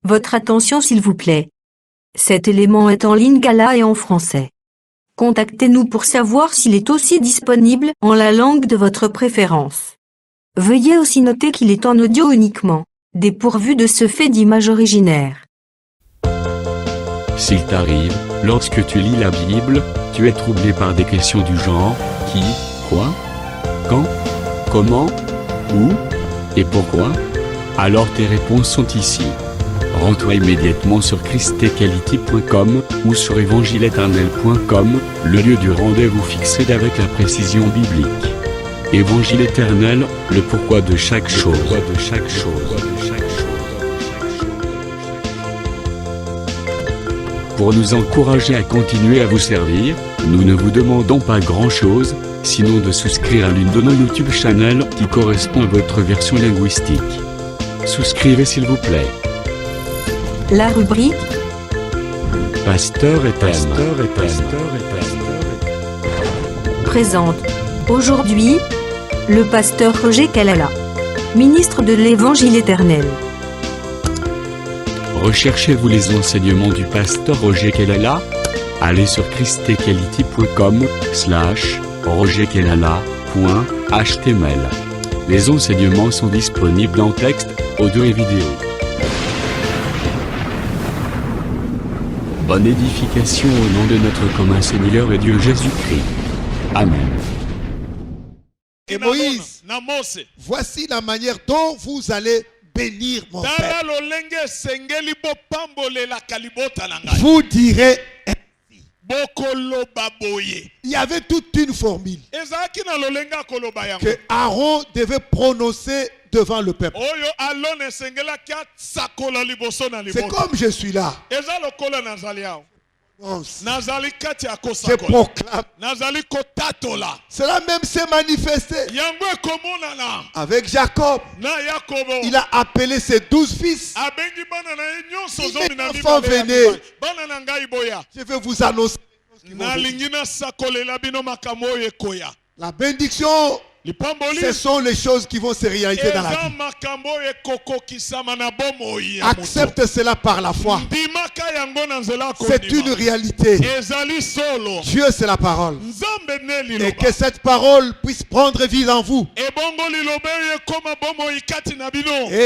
Votre attention s'il vous plaît. Cet élément est en lingala et en français. Contactez-nous pour savoir s'il est aussi disponible en la langue de votre préférence. Veuillez aussi noter qu'il est en audio uniquement, dépourvu de ce fait d'image originaire. S'il t'arrive, lorsque tu lis la Bible, tu es troublé par des questions du genre qui, quoi, quand, comment, où et pourquoi, alors tes réponses sont ici. Rends-toi immédiatement sur christequality.com ou sur évangile-éternel.com, le lieu du rendez-vous fixé avec la précision biblique. Évangile éternel, le pourquoi de chaque chose. Pour nous encourager à continuer à vous servir, nous ne vous demandons pas grand-chose, sinon de souscrire à l'une de nos YouTube channels qui correspond à votre version linguistique. Souscrivez s'il vous plaît. La rubrique Pasteur éternel. présente aujourd'hui le pasteur Roger Kalala, ministre de l'Évangile éternel. Recherchez-vous les enseignements du pasteur Roger Kelala? Allez sur christequality.com/rogerkelala.html. Les enseignements sont disponibles en texte, audio et vidéo. Bonne édification au nom de notre commun Seigneur et Dieu Jésus-Christ. Amen. Et Moïse, voici la manière dont vous allez bénir mon père. Vous direz ainsi. Il y avait toute une formule que Aaron devait prononcer devant le peuple. C'est comme je suis là. Je proclame. Cela même s'est manifesté avec Jacob. Il a appelé ses 12 fils. Si mes enfants venaient, je vais vous annoncer la bénédiction. Ce sont les choses qui vont se réaliser dans la vie. Accepte cela par la foi. C'est une réalité. Dieu, c'est la parole. Et que cette parole puisse prendre vie en vous. Et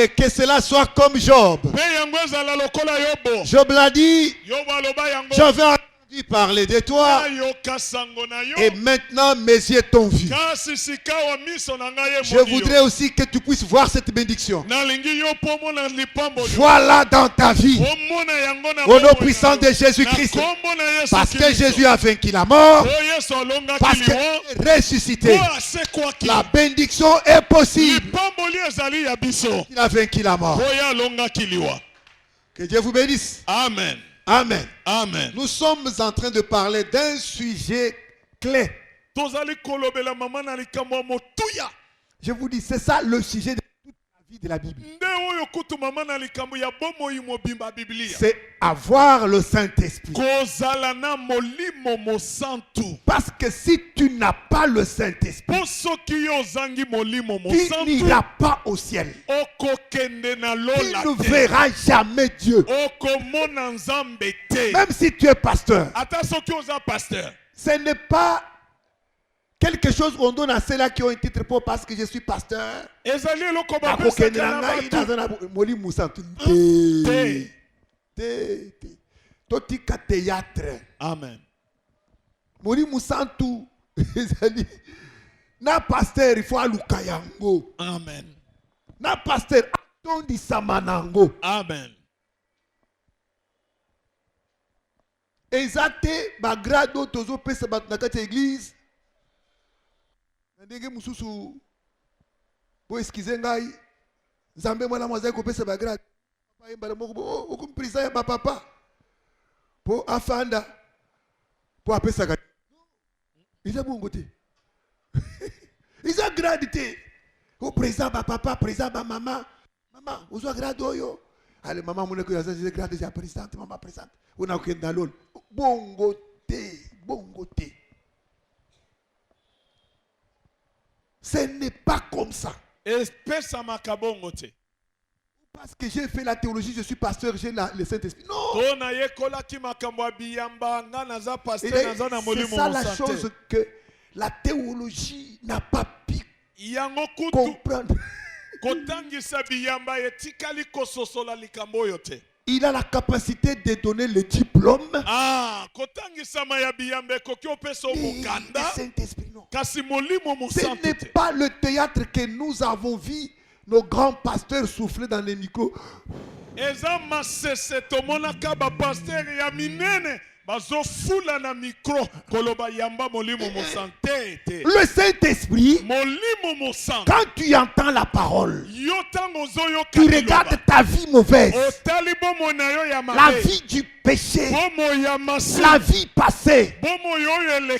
que cela soit comme Job. Job l'a dit. J'avais entendu parler de toi. Et maintenant mes yeux t'ont vu. Je voudrais aussi que tu puisses voir cette bénédiction. Voilà dans ta vie. Au nom puissant de Jésus-Christ. Parce que Jésus a vaincu la mort. Parce qu'il est ressuscité. La bénédiction est possible. Il a vaincu la mort. Que Dieu vous bénisse. Amen. Amen. Amen. Nous sommes en train de parler d'un sujet clé. Je vous dis, c'est ça le sujet de toute la vie de la Bible. C'est avoir le Saint-Esprit. Parce que si tu n'as pas le Saint-Esprit, tu n'iras pas au ciel. Tu ne verras jamais Dieu. Même si tu es pasteur, ce n'est pas quelque chose qu'on donne à ceux-là qui ont un titre pour parce que je suis pasteur. Amen. Moli Musantu, na pasteur il faut aluka yango. Amen. Na pasteur atondi samanango. Amen. Ezate bagrado tozo pesa bat na kati église. Ndenge mususu bo eskize ngai. Nzambe mwana mwaza ko pesa bagrado. Papa yembala moko okumprisa ya papa. Po afanda. Po apesa ka. Ils ont bon côté. Ils ont gradité. Au présent, ma papa, présent, ma maman. Maman, vous avez gradé. Allez, maman, mon école, j'ai gradé, j'ai présente, maman présente. On a aucun dans l'eau. Bon côté, bon côté. Ce n'est pas comme ça. Espesa makabongo te. parce que j'ai fait la théologie, je suis pasteur, j'ai le Saint-Esprit. Non. to nayekolaki makambo ya biyamba nga naza Et paster naza na c'est molimo ça la mosante chose que la théologie n'a pas pu yango kutu comprendre. kotangisa biyamba etikali kososola likambo oyo te. Il a la capacité de donner le diplôme. Kotangisama ya biyamba ekoki opesa Et omokanda le Saint-Esprit, non. kasi molimo Ce mosante n'est te. pas le théâtre que nous avons vu nos grands pasteurs souffler dans les micros. Eza masese tomonaka bapaster ya minene bazofula na mikro koloba yamba molimo mosante te. Le Saint-Esprit, Molimo mosante quand tu entends la parole, yo tango ozoyoka tu regardes ta vie mauvaise, otali bomo na yo ya la mabe vie du péché, bomo ya masi la vie passée. bomo yo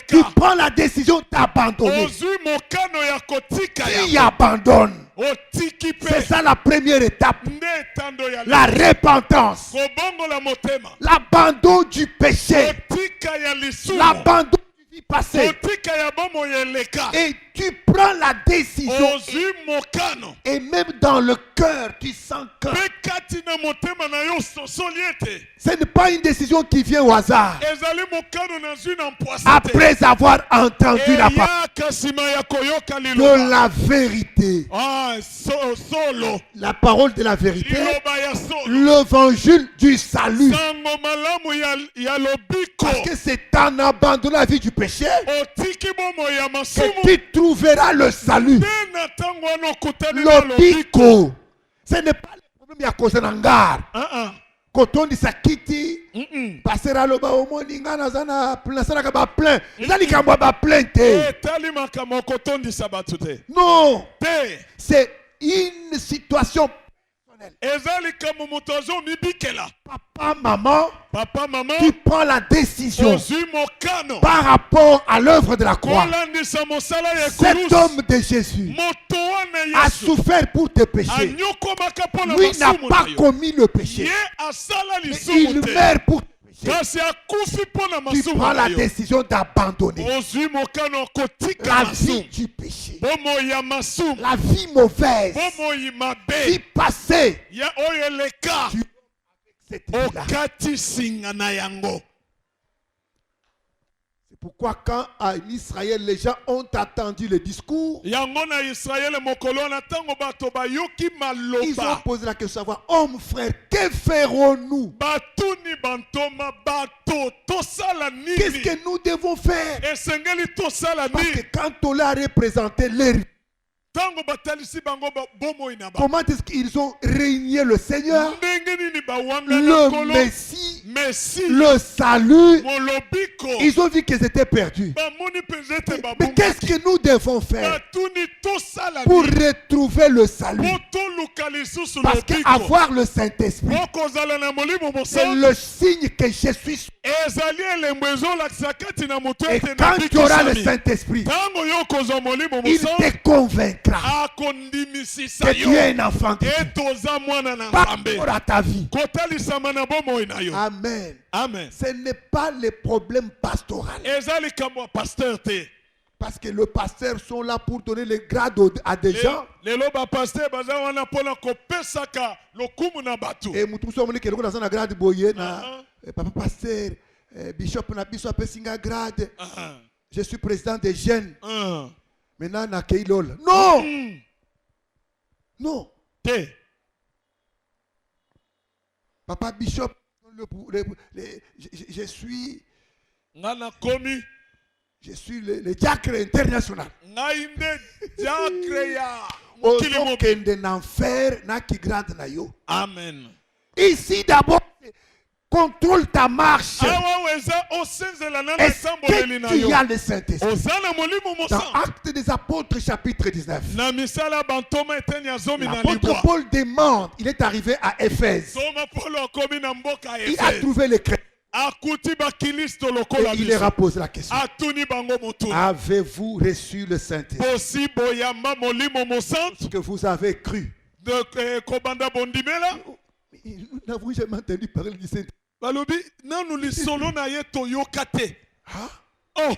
Tu eleka prends la décision d'abandonner. ozwi mokano ya kotika Qui yango abandonne? otiki C'est pe ça la première étape. nde etando ya La repentance. kobongola motema L'abandon du péché. otika ya lisumu L'abandon du vie passée. otika ya bomo ya eleka Et tu prends la décision. ozwi mokano Et même dans le cœur, tu sens que mpe kati na motema na yo sosoli ete ce n'est pas une décision qui vient au hasard. ezali mokano nazwi na mpwasa te Après avoir entendu la parole eyaka nsima ya koyoka de liloba la vérité, solo la parole de la vérité, liloba ya solo l'évangile du salut. sango malamu ya lobiko Parce que c'est en abandonnant la vie du péché otiki bomo ya que masumu tu trouveras le salut. nde na ntango wana okutani na lobiko Lobiko. Ce n'est pas le problème ya cause nangar. Ah, kotondisa kiti mm-mm. passer aloba omoni nga naza na nasalaka baplein eza likambo ya baplein te. etali makambo okotondisa bato te Non, te c'est une situation personnelle. eza likambo moto azomibikela Papa, maman, papa mama tu prends la décision ozwi mokano par rapport à l'œuvre de la croix. kolandisa mosala ya Cet ekulusu homme de Jésus moto wana a yesu souffert pour tes péchés. anyokomaka mpo na Lui n'a masumu pas na yo commis le péché. ye asala Mais lisumu il te meurt pour tes péchés. kasi akufi mpo na Tu masumu prends na la yo décision d'abandonner ozwi mokano kotika la masumu vie du péché, bomoi ya masumu la vie mauvaise, bomoi vie mabe passée. ya oyo eleka Cette vie-là. okati singa na yango. C'est pourquoi quand en Israël, les gens ont attendu le discours, yango na Israele mokolo wana ntango bato bayoki ils ont maloba posé la question, savoir, homme frère, que ferons-nous? batuni bantoma bato tosala Qu'est-ce nini que nous devons faire? esengeli tosala Parce que nini quand on l'a représenté, ntango batalisi bango bomoi na ba comment est-ce qu'ils ont régné le Seigneur, ndenge nini bawanga na le nkolo Messie, mesi le salut? molobiko Ils ont vu qu'ils étaient perdus. bamoni mpenza ete Mais qu'est-ce que nous devons faire batuni tosala pour nini retrouver le salut? po toluka lisusu Parce lobiko qu'avoir le Saint-Esprit, po kozala na molimo c'est mosantu le signe que je suis. ezali elembo ezolakisa kati na moto Et ete quand tu auras le nabikisami Saint-Esprit, ntango yo kozwa molimo il mosantu te convaincra akondimisisa que tu yo es un enfant de Dieu ete oza mwana na par nzambe rapport à ta vie. kotalisama na bomoi na yo Amen. amen Ce n'est pas le problème pastoral. eza likambo ya paster te Parce que les pasteurs sont là pour donner le grade à des gens. lelo bapaster baza wana mpona kopesaka lokumu na bato Et mutu so moni keloko na grade boye na Uh-huh. papa pasteur bishop na biso apesinga grade. Ah, Je suis président des jeunes. ah. Maintenant na keilol. Non, Mm. non. te Papa bishop je suis le diacre international. ngai nde diacre ya mokili mobimba Ozokende na enfer na ki grade na yo. amen Ici d'abord, contrôle ta marche. awa eza osenzela na Est-ce esamboleli na que tu yo as le Saint-Esprit? oza na molimo Dans mosantu Actes des Apôtres chapitre 19, na misala bantoma eteni ya zomi na l'apôtre libwa Paul demande, il est arrivé à Éphèse. toma polo akomi na mboka Il a Efese trouvé les chrétiens akuti bakilisto et lokola il leur biso a posé la question. atuni bango motuni Avez-vous reçu le Saint-Esprit? bosi boyamba molimo mosantu Ce que vous avez cru. kobanda bondimela Nous n'avons jamais entendu parler du Saint-Esprit. balobi nanu lisolo na ye toyoka te Hein? oh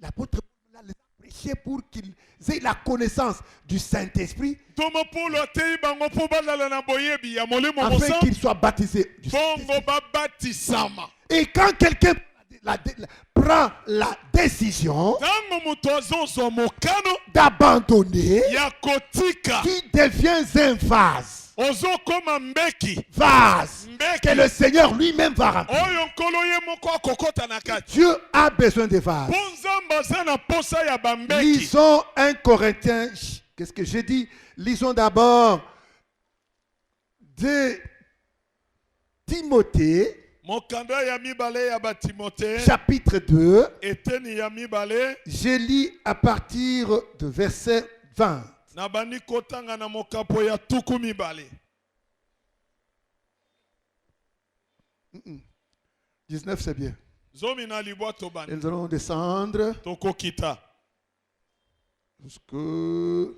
L'apôtre Paul les a prêcher pour qu'ils aient la connaissance du Saint-Esprit, Toma Paulo atei bango mpo bazala na boyebi ya molimo afin mosantu qu'ils soient baptisés du bongo Saint-Esprit. babatisama. Et quand quelqu'un prend la décision Ntango moto azozwa mokano d'abandonner, ya kotika tu deviens un vase. ozokoma mbeki Vase que le mbeki Seigneur lui-même va remplir. oyo nkolo ye moko akokota na kati Dieu a besoin de vases. mpo nzambe aza na posa ya bambeki. Lisons 1 Corinthiens. Qu'est-ce que j'ai dit? Lisons d'abord de Timothée, mokanda ya mibale ya batimote chapitre 2. eteni ya mibale Je lis à partir de verset 20. na bandi kotanga na mokapo ya tuku mibale 19, c'est bien. zomi na libwa Et tobandi nous allons descendre tokokita jusqu'au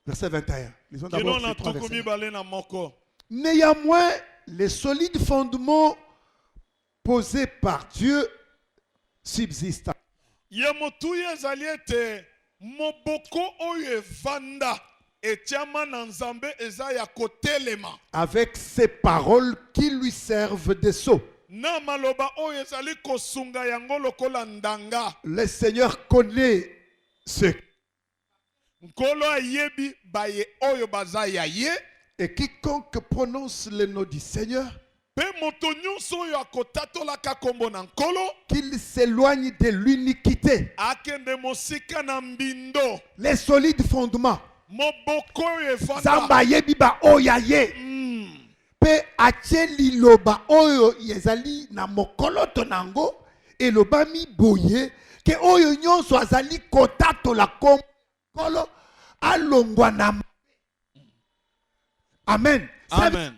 verset 21. Lisons kino d'abord na ces trois tuku versets. mibale na moko. Néanmoins, les solides fondements posés par Dieu subsistent. ye motuya ezali ete moboko oyo evanda etiama na nzambe eza ya kotelema Avec ces paroles qui lui servent de sceau. na maloba oyo ezali kosunga yango lokola ndanga. Le Seigneur connaît ce nkolo ayebi baye oyo baza ya ye et quiconque prononce le nom du Seigneur, mpe moto nyonso oyo akotatolaka kombo na nkolo qu'il s'éloigne de l'iniquité. akende mosika na mbindo. Les solides fondements. Moboko oyo evanda Zamba yebi ba oya ye. Pe atie liloba oyo yezali na mokoloto nango elobami boye ke oyo nyonso azali kotatola kolo alongwa na. Amen. Amen.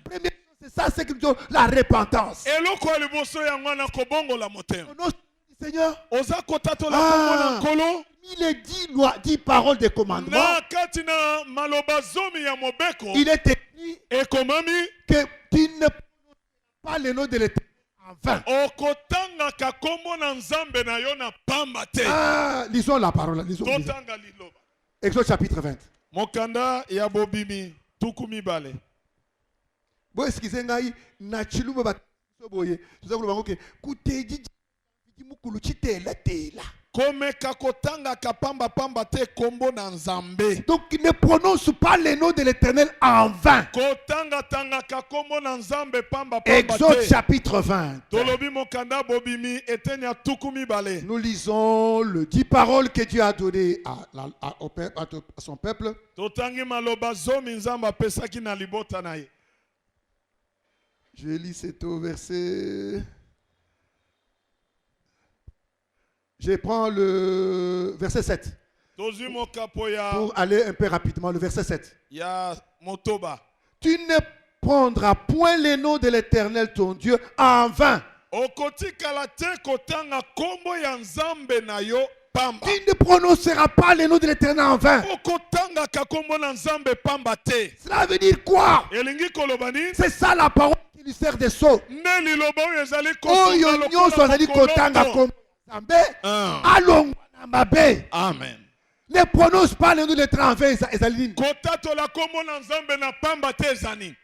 C'est ça, c'est que la repentance. eloko ya liboso yango na kobongola motema Au nom du Seigneur, oza kotatola kombo na nkolo il est dit paroles de commandement. na kati na maloba zomi ya mobeko Il est écrit ekomami que tu ne prononces pas le nom de l'Éternel en vain. okotangaka kombo na nzambe na yo na pamba te. Lisons la parole. Lisons. totanga liloba Exode chapitre 20. mokanda ya bobimi tuku mibale Bo eskize ngai na chilumba bato boye. Tuza kuloba ngoke kuteji mukulu chitela tela. komeka kotangaka pamba te kombo na nzambe. Donc ne prononce pas le nom de l'Éternel en vain. kotangatangaka kombo na nzambe pamba Exode te. chapitre 20. tolobi mokanda bobimi eteni ya tuku mibale. Nous lisons le 10 paroles que Dieu a données à son peuple. totangi maloba zomi nzambe apesaki na libota na ye. Je lis cet au verset. Je prends le verset 7 tozwi mokapo ya pour aller un peu rapidement. Le verset 7. ya motoba. Tu ne prendras point le nom de l'Éternel ton Dieu en vain. okotikala te kotanga kombo ya nzambe na yo pamba. Tu ne prononceras pas le nom de l'Éternel en vain. okotangaka kombo na nzambe pamba te. Cela veut dire quoi? elingi koloba nini? C'est ça la parole qui lui sert de sceau. nde liloba oyo ezali Oyo nyonso azali kotanga kombo na Nzambe alongwa na mabe. Amen. Ne prononce pas le nom de l'Éternel en vain. Ezali nini? kotatola kombo na nzambe na pamba te ezani.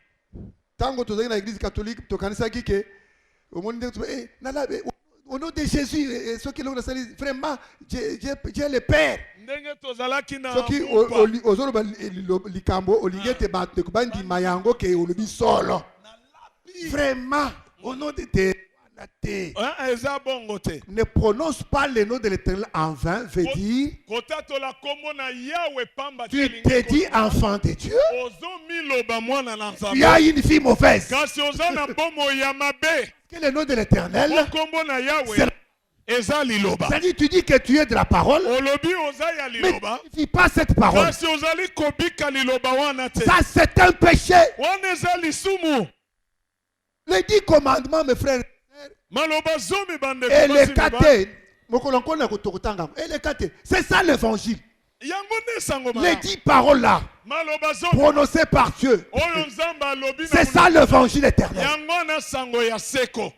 Tango tozali na église catholique tokanisaki ke omoni ndenge nalabe au nom de Jésus soki elongo nasali vraiment Dieu le Père. ndenge tozalaki na Soki mbupa. ozoloba likambo olingi ete bato bandima yango ke olobi solo. Vraiment au nom de Dieu. eza bongo te. Ne prononce pas le nom de l'Éternel en vain, veut dire kotatola kombo na yawe pamba te. tu te dis enfant de Dieu, ozomiloba mwana na tu nzambe. as une vie mauvaise. kasi oza na bomo ya mabe. Que le nom de l'Éternel, kombo na yawe c'est- eza liloba. c'est-à-dire tu dis que tu es de la parole, olobi oza ya mais liloba. tu ne vis pas cette parole. kasi ozali kobika liloba wana te. Ça c'est un péché. wana eza lisumu. Les 10 commandements, mes frères, maloba zomi bandeko et les basi mibali. catés, c'est ça l'évangile. yango nde sango Les malamu. 10 paroles là, maloba zomi prononcées par Dieu, oyo nzambe alobi na c'est ça monoko. l'évangile éternel. yango na sango ya seko.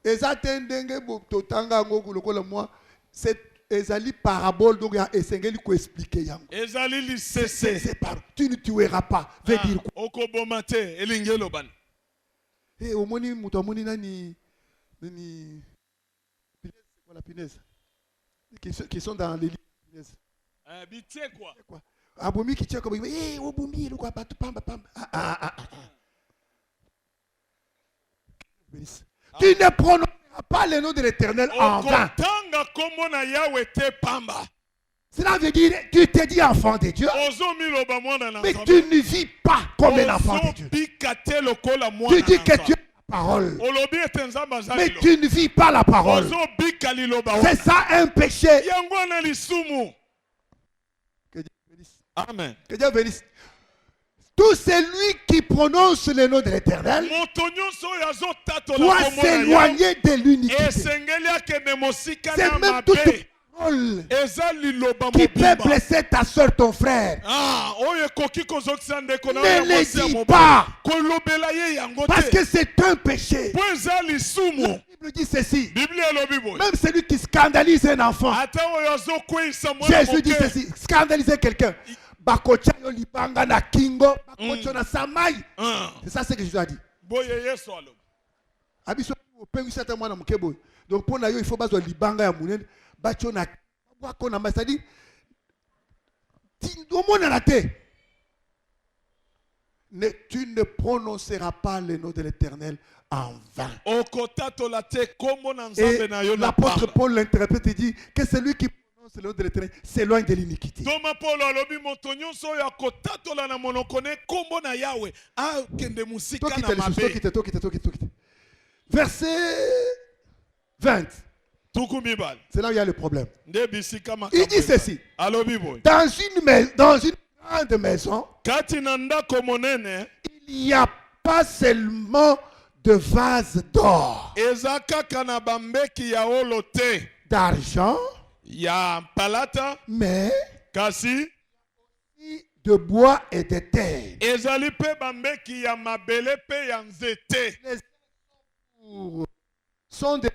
Eza te ndenge totanga yango lokola moi C'est ezali parabole, donc il y a essengeli ko expliquer yango. ezali lisese C'est par tu ne tueras pas. Veut dire quoi? okoboma te elingi elobana. Et au moni muto moni nani punaise, c'est quoi la punaise? Qui sont dans les livres. bitie quoi. Abomi qui tient comme Obumi, le quoi, pamba. Tu ne prononceras pas le nom de l'Éternel en vain. okotanga kombo na yawe te pamba. Cela veut dire, tu te dis enfant de Dieu, ozomiloba mwana na mais nzambe. tu ne vis pas comme un enfant de Dieu. ozobika te lokola mwana Tu dis na que nzambe. tu as la parole, olobi ete nzambe aza mais lilo. tu ne vis pas la parole. ozobika liloba C'est wana. ça un péché. yango wana lisumu. Que Dieu bénisse. Amen. Que Dieu bénisse. Tout celui qui prononce le nom de l'Éternel moto nyonso oyo azotatola doit kombo na yawe s'éloigner de l'unité. esengeli akende mosika C'est na même toute mabe. parole eza liloba qui peut mobimba. blesser ta soeur, ton frère. oyo ekoki kozokisa ndeko na Ne oyo le mwasi ya dis mobali. pas. kolobela ye yango Parce te que c'est un péché. po eza lisumu. La Bible dit ceci. biblia elobi boye Même celui qui scandalise un enfant. ata oyo azokweyisa mwana Jésus dit moke. ceci. Scandaliser quelqu'un. Bakocha yo libanga na kingo. Bakocha na samai. C'est ça ce que Jésus a dit. boye yesu alobi Abiso opengi sata mwana mukebo. Donc pour na yo il faut bazo libanga ya munene. Bacho na bako na masadi. Omona na te. Tu ne prononceras pas le nom de l'Éternel en vain. okotatola te kombo na nzambe Et na yo na l'apôtre pamba. Paul l'interprète et dit que celui qui prononce le nom de l'Éternel s'éloigne de l'iniquité. toma polo alobi moto nyonso oyo akotatola na monoko ne kombo na yawe akende mosika na mabe. Tokite. Verset 20. tuku mibale C'est là où il y a le problème. nde bisika Il dit makambo ceci. alobi boye Dans une grande maison, kati na ndako monene il n'y a pas seulement de vase d'or, eza kaka na bambeki ya olo te d'argent, ya palata mais kasi de bois et de terre. ezali mpe bambeki ya mabele mpe ya nzete. Les sont des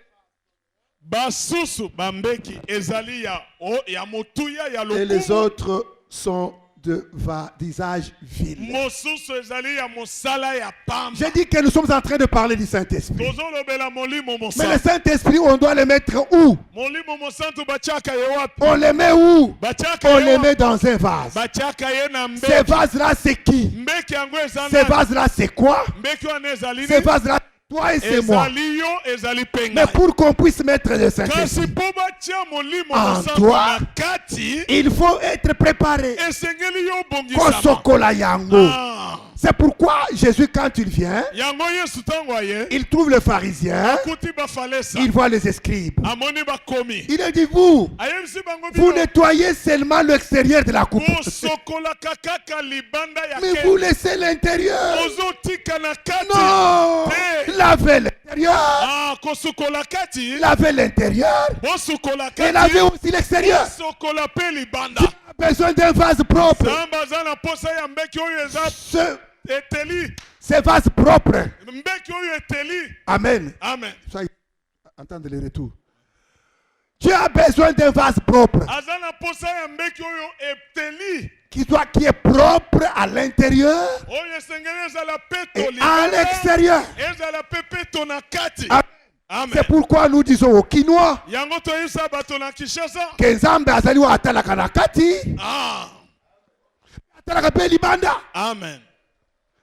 basusu bambeki ezali ya motuya ya et les lokumu autres sont de visage vil. mosusu ezali ya mosala ya pamba. J'ai dit que nous sommes en train de parler du Saint-Esprit. tozolobela molimo Mais le mosantu. Saint-Esprit, on doit le mettre où? molimo mosantu batiaka ye wapi? On le met où? batiaka On ye le wapi? met dans un vase. batiaka ye na Ces mbeki. vases-là, c'est qui? mbeki yango eza Ces nani? vases-là, c'est quoi? mbeki wana ezali Ces nini? vases-là, toi et c'est moi. ezali yo ezali mpe Mais ngai. pour qu'on puisse mettre le kasi Saint-Esprit, mpo batia molimo En mosantu toi, na kati il faut être préparé. esengeli yo obongisama. Kosokola yango. Ah. C'est pourquoi Jésus, quand il vient, yango yesu ntango aye il trouve les pharisiens, akuti bafalesa il voit les escribes. amoni bakomi Il a dit, vous ayebisi bango vous bino nettoyez seulement l'extérieur de la coupe. bosokolaka kaka libanda ya Mais ke vous laissez l'intérieur. ozotika na kati Non. te. Lavez l'intérieur. kosukola kati Lavez l'intérieur. bosukola Et lavez kati aussi l'extérieur. bosokola mpe libanda. Tu as besoin d'un vase propre. nzambe aza na posa ya mbeki oyo eza eteli Ces vases propres. mbeki oyo eteli. Amen. amen. Soyez, entendez le retour. Tu as besoin d'un vase propre aza na posa ya mbeki oyo eteli qui est propre à l'intérieur oyo esengeli ezala peto et à libanda l'extérieur. ezala mpe peto na kati. Amen. amen. C'est pourquoi nous disons au Kinois yango toyebisa bato na kinshasa que Nzambe azali wa atalaka na kati, atalaka pe libanda. amen.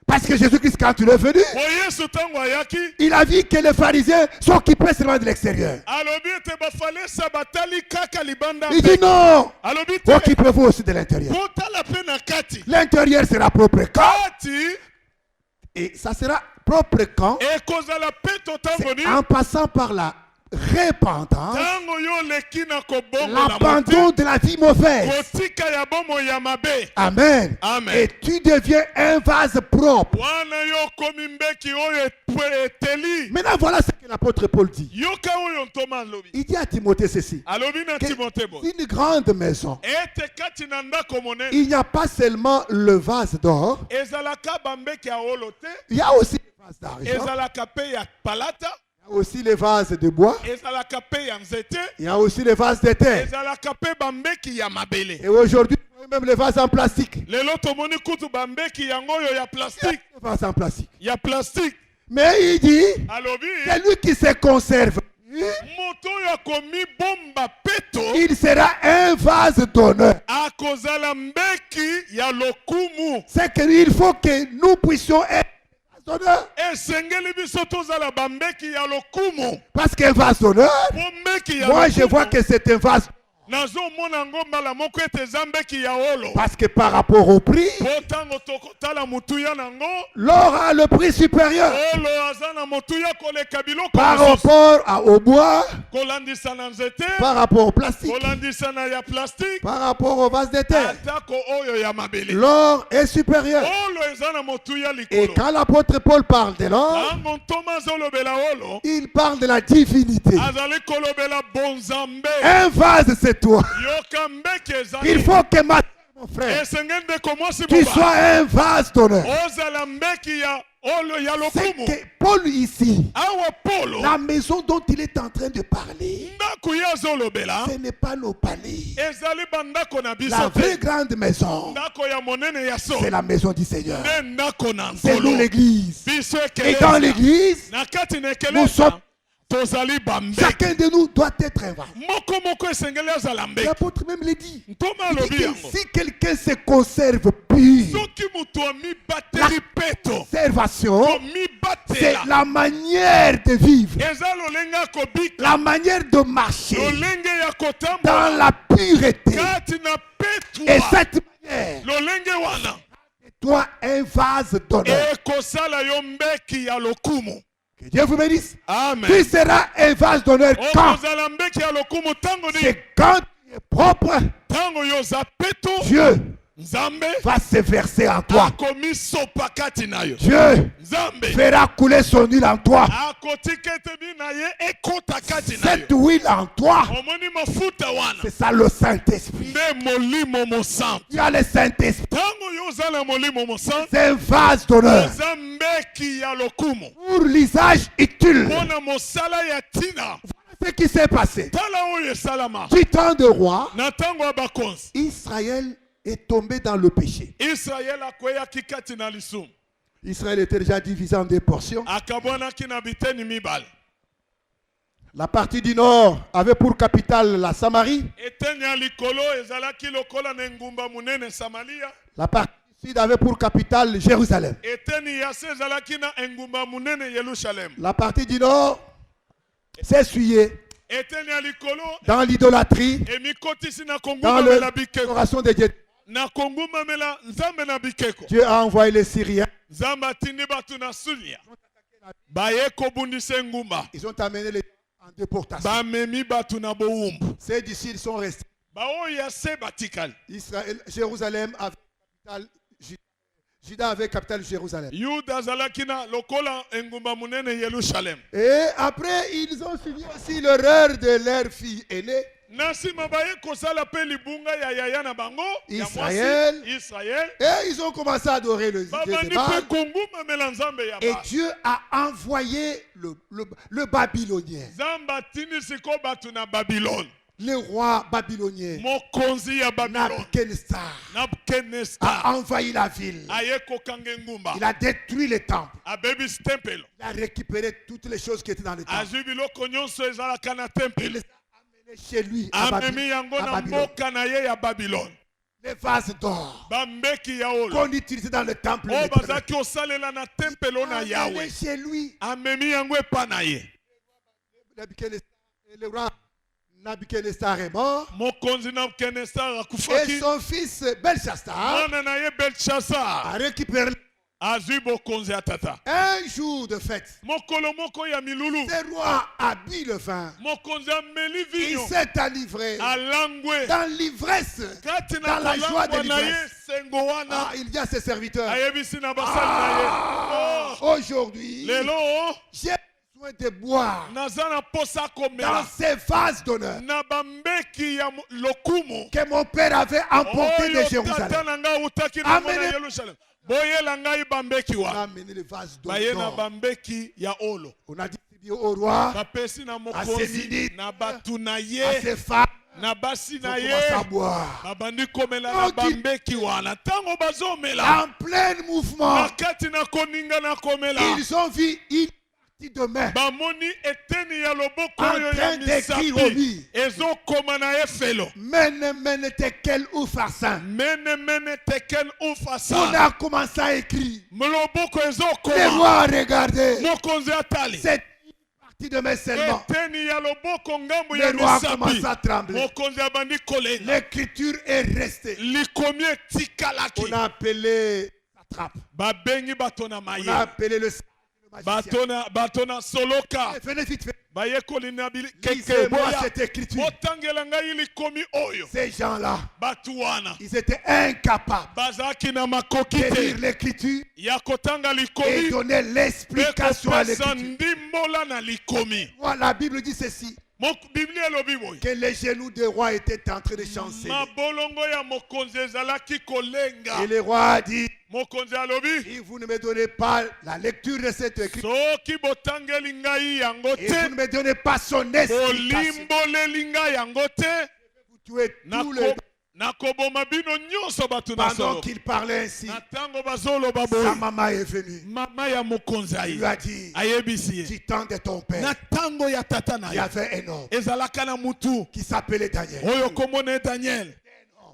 Parce que Jésus-Christ, quand il est venu, po yesu ntango ayaki il a vu que les pharisiens s'occupaient seulement de l'extérieur. alobi ete bafalesa batali kaka libanda Il dit non, alobi te occupez-vous aussi de l'intérieur. kotala mpe na kati L'intérieur sera propre quand? kati Et ça sera propre quand? ekozala peto ntango C'est nini en passant par la repentance, ntango yo oleki na kobongola l'abandon moti de la vie mauvaise. kotika ya bomoi ya mabe. Amen. Amen. Et tu deviens un vase propre. wana yo okomi mbeki oyo eteli. Maintenant, voilà ce que l'apôtre Paul dit. yoka oyo ntoma alobi Il dit à Timothée ceci. alobi na Que timote boye une grande maison, ete kati na ndako monene il n'y a pas seulement le vase d'or, ezalaka bambeki ya olo te il y a aussi le vase d'argent, ezalaka mpe ya palata il y Il y a aussi les vases de bois. ezalaka mpe ya nzete, Il y a aussi les vases de terre. ezalaka mpe bambeki ya mabele. Et aujourd'hui, même les vases en plastique. Lelo tomoni kutu bambeki yango oyo ya plastique, Les vases en plastique. ya plastique. Mais il dit, Alobi c'est lui qui se conserve. moto oyo akomi bomba peto Il sera un vase d'honneur. akozala mbeki ya lokumu. C'est qu'il faut que nous puissions être un vase d'honneur. Esengeli biso tozala bambeki ya lokumu. Parce qu'un vase d'honneur, Po mbeki ya moi je vois lokumu. que c'est un vase. Nazomona ngo mbala moko ete eza mbeki ya olo. Parce que par rapport au prix, Po ntango tokotala motuya nango, l'or a le prix supérieur. olo aza na motuya koleka biloko Par mosusu. rapport au bois, Kolandisa na nzete, par rapport au plastique, kolandisa na ya plastique, par rapport au vase de terre. atako oyo ya mabele. L'or est supérieur. Olo eza na motuya Et likolo. quand l'apôtre Paul parle de l'or, Ntango ntoma azolobela olo, il parle de la divinité. azali kolobela bonzambe. Un vase, c'est toi. Yoka mbeki Il ezali. faut que mon frère, Esengeli ndeko mwasi tu moba. sois un vase d'honneur. Ozala mbeki ya olo ya C'est lokumu. que Paul ici, Awa polo. la maison dont il est en train de parler, Ndako ye azolobela. ce n'est pas nos palais. Ezali bandako na La biso vraie te. grande maison, Ndako ya monene ya so. c'est la maison du Seigneur. Nde ndako na C'est nous nkolo. l'église. Biso Et dans ekeleza. l'église, Na kati na nous sommes, ekeleza. Tozali bambeki. chacun de nous doit être un vase. Moko esengeli azala mbeki. L'apôtre même le dit. Ntoma Il dit alobi que yango. si quelqu'un se conserve pur, Soki moto amibateli peto. conservation, c'est Komibatela. la manière de vivre, Eza lolenge ya kobika. la manière de marcher Lolenge ya dans kotambola. la pureté. Kati na Et petwa. cette manière, Lolenge wana. toi un vase d'honneur. Ekosala yo mbeki ya lokumu. Que Dieu vous bénisse. Amen. Tu seras un vase d'honneur quand? Okozala mbeki ya lokumu tango ni. C'est quand tu es propre, Tango yo za peto. Dieu Nzambe. va se verser en toi. Akomisopa kati na yo. Dieu Nzambe. fera couler son huile en toi. Akotika ete bi na ye ekota kati na yo. Cette huile en toi, Omoni mafuta wana. c'est ça le Saint-Esprit. Nde molimo mosantu. Tu as le Saint-Esprit. Tango yo oza na molimo mosantu. C'est un vase d'honneur Eza mbeki ya lokumu. pour l'usage utile. Mpona mosala ya ntina. Ce qui s'est passé. Tala oyo esalama. Du temps de roi, Na ntango ya bakonzi. Israël est tombé dans le péché. Israel akweyaki kati na lisumu. Israël était déjà divisé en deux portions. Akabwanaki na biteni mibale. La partie du nord avait pour capitale la Samarie. Eteni ya likolo ezalaki lokola na engumba munene Samaria. La partie du sud avait pour capitale Jérusalem. Eteni ya se ezalaki na engumba munene Yerusalem. La partie du nord s'essuyait Eteni ya likolo dans l'idolâtrie, emikotisi na dans kongumamela bikeko. l'adoration de Dieu. Na kongumamela nzambe na bikeko. Dieu a envoyé les Syriens. Nzambe atindi bato na Suria. Baye kobundisa engumba. Ils ont amené les en déportation. Bamemi bato na bowumbu. Ces d'ici, ils sont restés. Baoyo ya se batikali. Israël, Jérusalem avait capitale Juda. Juda avait capitale Jérusalem. Yuda azalaki na lokola engumba munene Yerusalem. Et après, ils ont suivi aussi l'erreur de leur fille aînée, Na nsima baye kosala mpe libunga ya yaya na bango ya Israël. mwasi Israel. et ils ont commencé à adorer le Dieu Babandi de mpe Baal. kongumamela nzambe ya Et Baal. Dieu a envoyé le Babylonien, Nzambe atindi siko bato na Babylone. le roi babylonien, Mokonzi ya Babylone. Nabuchodonosor, Nabuchodonosor. a envahi la ville. Aye kokanga engumba. Il a détruit le temple. Abebisi tempelo. Il a récupéré toutes les choses qui étaient dans le temple. Azwi biloko nyonso ezalaka na Il tempelo. les a amenées chez lui à Amemi yango à na Babylone. mboka na ye ya Babylone. Les vases d'or Bambeki ya olo. qu'on utilisait dans le temple. Oyo l'éternel. bazalaki osalela na tempelo na Amené Yahweh. chez lui. Amemi yango epa na ye. Le roi Nabuchodonosor est mort. Mokonzi Nabuchodonosor Et akufaki. son fils Belshazzar Mwana na ye Belshazzar a récupéré azwi bokonzi ya tata. un jour de fête. Mokolo moko ya milulu. Ce roi a bu le vin. Mokonzi ameli Il vinyo. s'est enivré Alangwe. dans l'ivresse. Kati dans na la joie de kolangwa na ye l'ivresse. sengo wana. Ah, il y a ses serviteurs. Ayebisi na basali na ye. Aujourd'hui, Lelo j'ai besoin de boire naza na posa dans komela. ces vases d'honneur Na bambeki ya lokumu. que mon père avait emporté de Oyo tata Jérusalem. na ngai utaki na ngo na Amenez- Yerusalem. Boyela ngai bambeki On a wa. amené les vases Baye na d'or. bambeki ya olo. On a dit attribue au roi, bapesi na à ses mokonzi ministres, na bato na à ye ses femmes. na basi Ils na ont ye commencé à boire. babandi komela na Donc, bambeki wana ntango bazomela En plein mouvement, na kati na koninga na komela ils ont vu une partie de main bamoni eteni ya loboko en oyo ya train d'écrire au misapi lit. ezokoma na efelo Mene, mene, tekel ou farcin. mene tekel On ufasa a commencé à écrire. loboko Les ezokoma rois, regardez. mokonzi atali C'est une partie de main seulement. eteni ya loboko ngambo Les ya rois commencent misapi à trembler. mokonzi abandi kolenga L'écriture est restée. likomi etikalaki On a appelé sa trappe. babengi bato na On a maye appelé le magicien. bato na soloka Venez vite, venez. bayekoli na Lisez-moi kekeboya cette écriture. otangela ngai likomi oyo Ces gens-là, bato wana ils étaient incapables bazalaki na makoki de lire te l'écriture ya kotanga et likomi donner mpe l'explication à kopesa l'écriture. ndimbola na likomi Voilà, la Bible dit ceci, biblia elobi boye que les genoux des rois étaient en train de chanceler. mabolongo ya mokonzi ezalaki kolenga Et le roi a dit, mokonzi alobi si vous ne me donnez pas la lecture de cette écriture, soki botangeli ngai yango et vous ne te me donnez pas son explication, bolimboleli ngai yango te vous tuez tous les... nakoboma bino nyonso bato na Pendant solo qu'il parlait ainsi, na ntango bazoloba sa boye maman est venue. mama ya mokonzi Il lui a aye dit, ayebisi ye du temps de ton na père, ntango ya tata na il y ye avait un homme ezalaka na mutu qui s'appelait Daniel. oyo kombo na ye daniel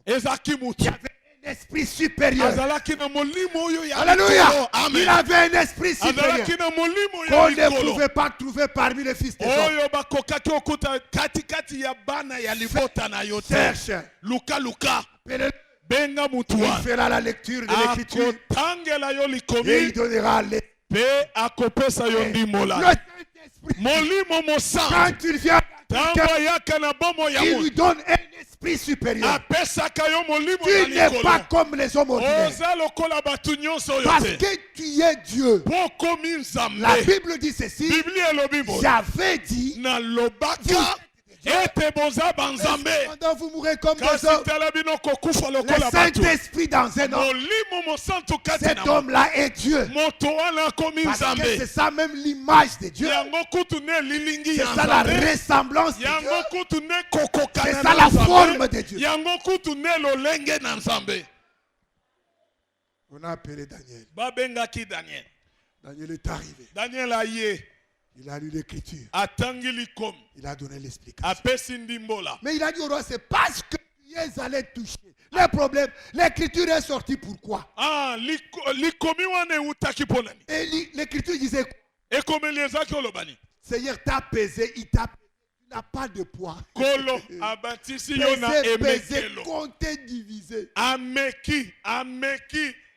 ezalaki Il y mutu avait un esprit supérieur. azalaki na molimo oyo ya Alléluia. likolo. Il Amen. avait un esprit supérieur azalaki na molimo qu'on ya ne likolo pouvait pas trouver parmi les fils des hommes. oyo bakokaki okuta katikati ya bana ya libota na yo te Cherche. lukaluka Appelez-le. benga mutu Il wana fera la lecture de l'écriture akotangela yo et il likomi donnera les... mpe akopesa yo Le ndimbola Saint-Esprit, molimo mosantu quand il vient, ntango ayaka na bomo ya il moto lui donne un esprit supérieur. apesaka yo molimo Tu ya n'es pas likolo comme les hommes ordinaires. oza lokola bato nyonso oyo Parce te que tu es Dieu. mpo okomi La nzambe Bible dit ceci. biblia elobi boye J'avais dit, nalobaka ete boza banzambe pendant vous mourrez comme des kasi hommes, tala bino kokufa le lokola bato Saint-Esprit dans un homme. molimo mosantu kati Cet na mo homme-là est Dieu. moto wana akomi Parce que c'est nzambe ça même l'image de Dieu. yango kutu ne elilingi C'est ya ça la nzambe ressemblance de Dieu. yango kutu ne C'est kokokana ça na la forme nzambe de Dieu. yango kutu ne lolenge na nzambe On a appelé Daniel. babengaki daniel Daniel est arrivé. daniel aye Il a lu l'écriture. atangi likomi Il a donné l'explication. apesi ndimbola Mais il a dit au roi, c'est parce que tu es allé toucher. Le problème, l'écriture est sortie pourquoi? likomi wana eutaki mpo nani Et l'écriture disait, ekomeli ezaki olobani Seigneur t'a pesé, il t'a pesé. Tu n'as pas de poids. kolo abatisi yo na Pesé, pesé, emekelo compté, divisé. ameki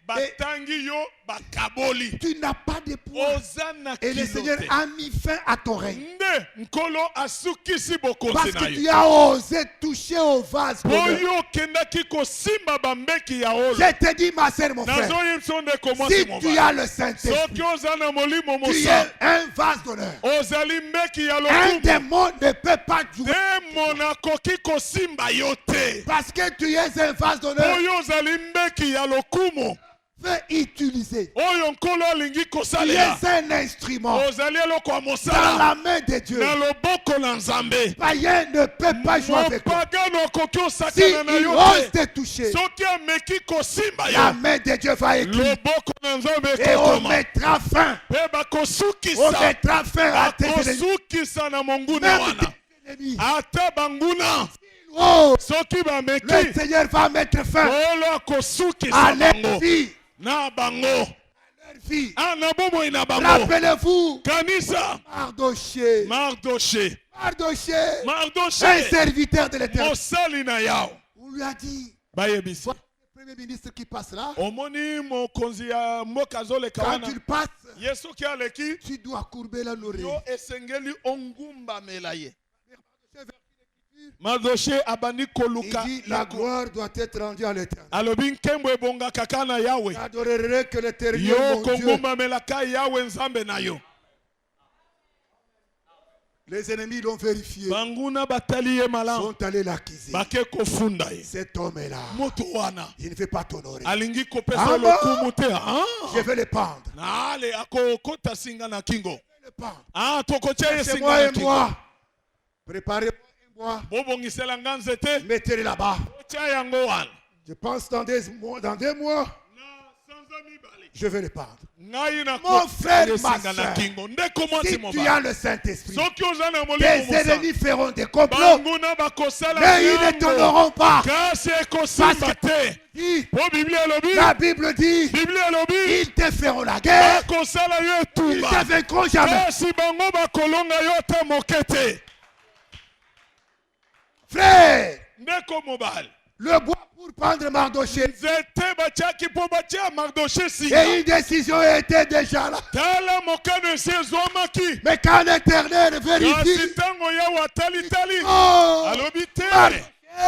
batangi yo bakaboli Tu n'as pas de poids. oza na Et le kilo Seigneur te a mis fin à ton règne. nde nkolo asukisi bokonzi Parce na que tu yo as osé toucher au vase d'honneur. oyo okendaki kosimba bambeki ya olo Je te dis, ma sœur, mon frère, nazoyebisa ndeko si mwasi tu mobali as le Saint-Esprit, soki oza na molimo tu es mosantu un vase d'honneur. ozali mbeki ya Un lokumu démon ne peut pas jouer demon akoki kosimba yo te parce que tu es un vase d'honneur. oyo ozali mbeki ya lokumu Fais utiliser. oyo nkolo alingi Tu es kosalela un instrument ozali eloko ya dans mosala la main de Dieu. na loboko na nzambe Païen ne peut pas jouer avec toi. mopagano akoki Si osakana na il yo ose te te toucher, soki ameki kosimba la yo main de Dieu va écrire loboko na nzambe et on ekokoma mettra fin. mpe On bakosukisa mettra fin à tes ennemis. bakosukisa na monguna Même wana tes ennemis. ata banguna Oh, soki le bameki Seigneur va mettre fin kolo à akosukisa leur bango vie. na bango Leur vie. na bomoi na bango Rappelez-vous, kanisa Mardoché. Mardoché Mardoché, un Mardoché serviteur de l'Éternel. mosali na yao On lui a dit, bayebisi voilà le premier ministre qui passe là. omoni mokonzi ya mboka azoleka Quand wana il passe, ye soki aleki tu dois courber la l'oreille. yo esengeli ongumbamela ye Mardoché abandi Il koluka dit, la gloire doit être rendue à l'Éternel. alobi nkembo ebongaka kaka na yawe J'adorerai que l'Éternel, yo mon Dieu. kongumbamelaka yawe nzambe na yo Les ennemis l'ont vérifié. banguna batali ye malamu Sont allés l'accuser. bake kofunda ye Cet homme-là, moto wana il ne veut pas t'honorer. alingi kopesa Ah lokumu te Je vais le pendre. nale akokota singa na kingo Le pendre. Ah, tokotia ye C'est moi singa et na kingo. moi. Préparez-moi un bois. Bobongisela nga nzete. Mettez-le là-bas. Otia yango wana. Je pense dans 2 mois, Na sanza mibale. je vais le pendre. Ngai na Mon frère, ye ma singa na soeur, kingo. Ndeko mwasi si tu mobali. as le Saint-Esprit, Soki oza na molimo tes mosa. ennemis feront des complots, Banguna bakosala mais ils ne yango. t'honoreront pas. Kasi ekosimba Parce te. Dit, Po Biblia elobi. la Bible dit, Biblia elobi. ils te feront la guerre, Bakosala yo ils ne etumba. te vaincront jamais. Kasi bango bakolonga yo te moke te. Frère, Ndeko mobali. le bois pour prendre Mardoché, Nzete batiaki po batia Mardoché singa. et une décision était déjà là. Tala mokano esi ezwamaki. Mais quand l'Éternel vérifie, Kasi ntango yawe atalitali. oh, Alobi te. Mardoché,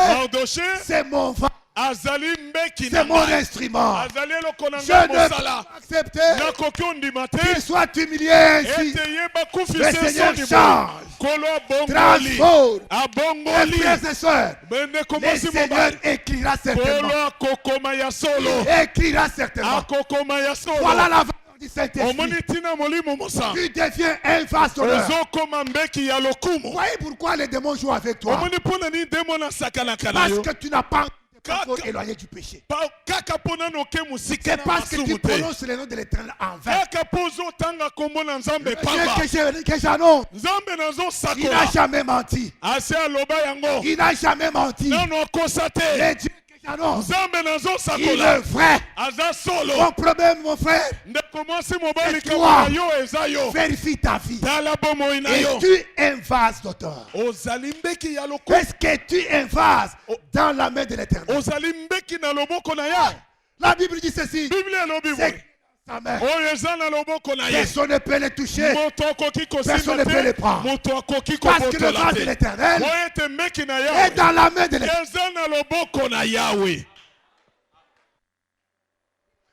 Mardoché c'est mon vent, azali mbeki c'est na mon ngai. instrument. Azali eloko na Je ngai ne peux mosala. pas accepter Nakoki ondima te. qu'il soit humilié ainsi. Ete ye bakufi Le se Seigneur soni change, kolo abongoli. transforme. Mes Abongoli. frères et sœurs, Bendeko le mwasi Seigneur mobali. écrira certainement. Kolo akokoma ya solo. Écrira certainement. Akokoma ya solo. Voilà la valeur du Saint-Esprit. Omoni tina molimo mosa. Tu deviens un façonneur. Ozokoma mbeki ya Vous lokumu. voyez pourquoi les démons jouent avec toi? Omoni mpona ni demo na sakanaka na Parce yo. que tu n'as pas encore Kaka. éloigné du péché. Kaka mpona noke musika C'est na parce que tu masumu te. prononces le nom de l'Éternel en vain. Kaka mpo ozotanga kombo na nzambe Dieu pamba. que j'annonce, Nzambe il n'a nazosakola. jamais menti. Asi aloba yango. Il n'a jamais menti. Nano akosa te. Le Dieu que j'annonce, Nzambe il est nazosakola. vrai. Aza solo. Mon problème, mon frère, Ndeko mwasi mobali Et kama toi? na yo eza yo. vérifie ta vie. Tala bomoi na yo. Es-tu un vase d'auteur? Ozali mbeki ya lokumu. Est-ce que tu es un vase dans la main de l'Éternel? Ozali mbeki na loboko na ya. La Bible dit ceci. Biblia elobi C'est boye. sa main. Oyo eza na loboko na ye. Personne ne peut le toucher. Moto akoki Personne kosimba ne peut le te. prendre. Moto akoki Parce que le kobotola vase de te. l'Éternel Oyo ete mbeki na est yawe. dans la main de l'Éternel. Eza na loboko na yawe.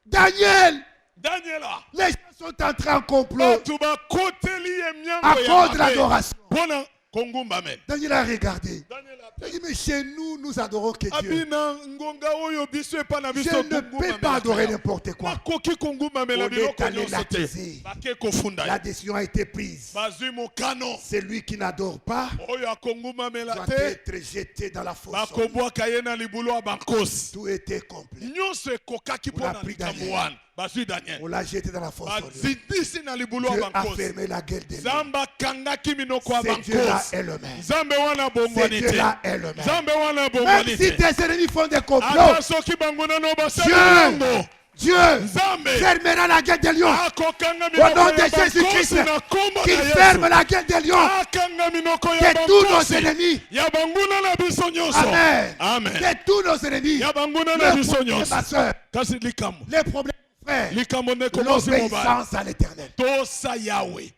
Daniel, Daniela. les gens sont entrés en complot Bato bakoteli ye à miango ya cause de mabe. l'adoration. Mpona kongumba men. Daniel a regardé. Daniel Il a dit, mais chez nous, nous adorons que Dieu. abina ngonga oyo biso epa na Je biso ne peux pas adorer n'importe quoi. nakoki kongumamela On biloko est allé nyonso te l'accuser. bake kofunda La ye décision a été prise. bazwi mokano Celui qui n'adore pas oyo akongumamela doit te être jeté dans la fosse. bakobwaka ye na libulu ya bankosi Tout était complet. nyonso ekokaki On a mpo na pris likambo Daniel. wana bazwi daniel On l'a jeté dans la fosse. bazindisi na libulu ya Dieu a bankosi fermé la gueule des lions. nzambe akangaki minoko ya Ce Dieu-là bankosi est le maire. nzambe wana Ce bongwani te Dieu-là est le maire. nzambe wana Même bongwani si te tes ennemis font des complots, ata soki bango nano basali Dieu, yango Dieu nzambe fermera la gueule des lions. akokanga Au minoko nom ya de Jésus-Christ, bankosi na kombo qu'il na ferme yesu la gueule des lions. akanga minoko ya Que tous nos bankosi ennemis, ya banguna na biso nyonso Amen. amen Que tous nos ennemis, ya banguna na le biso problème, nyonso ma soeur, kasi likambo les problèmes, frère, likambo ndeko mosi mobali l'obéissance à l'éternel. tosa yawe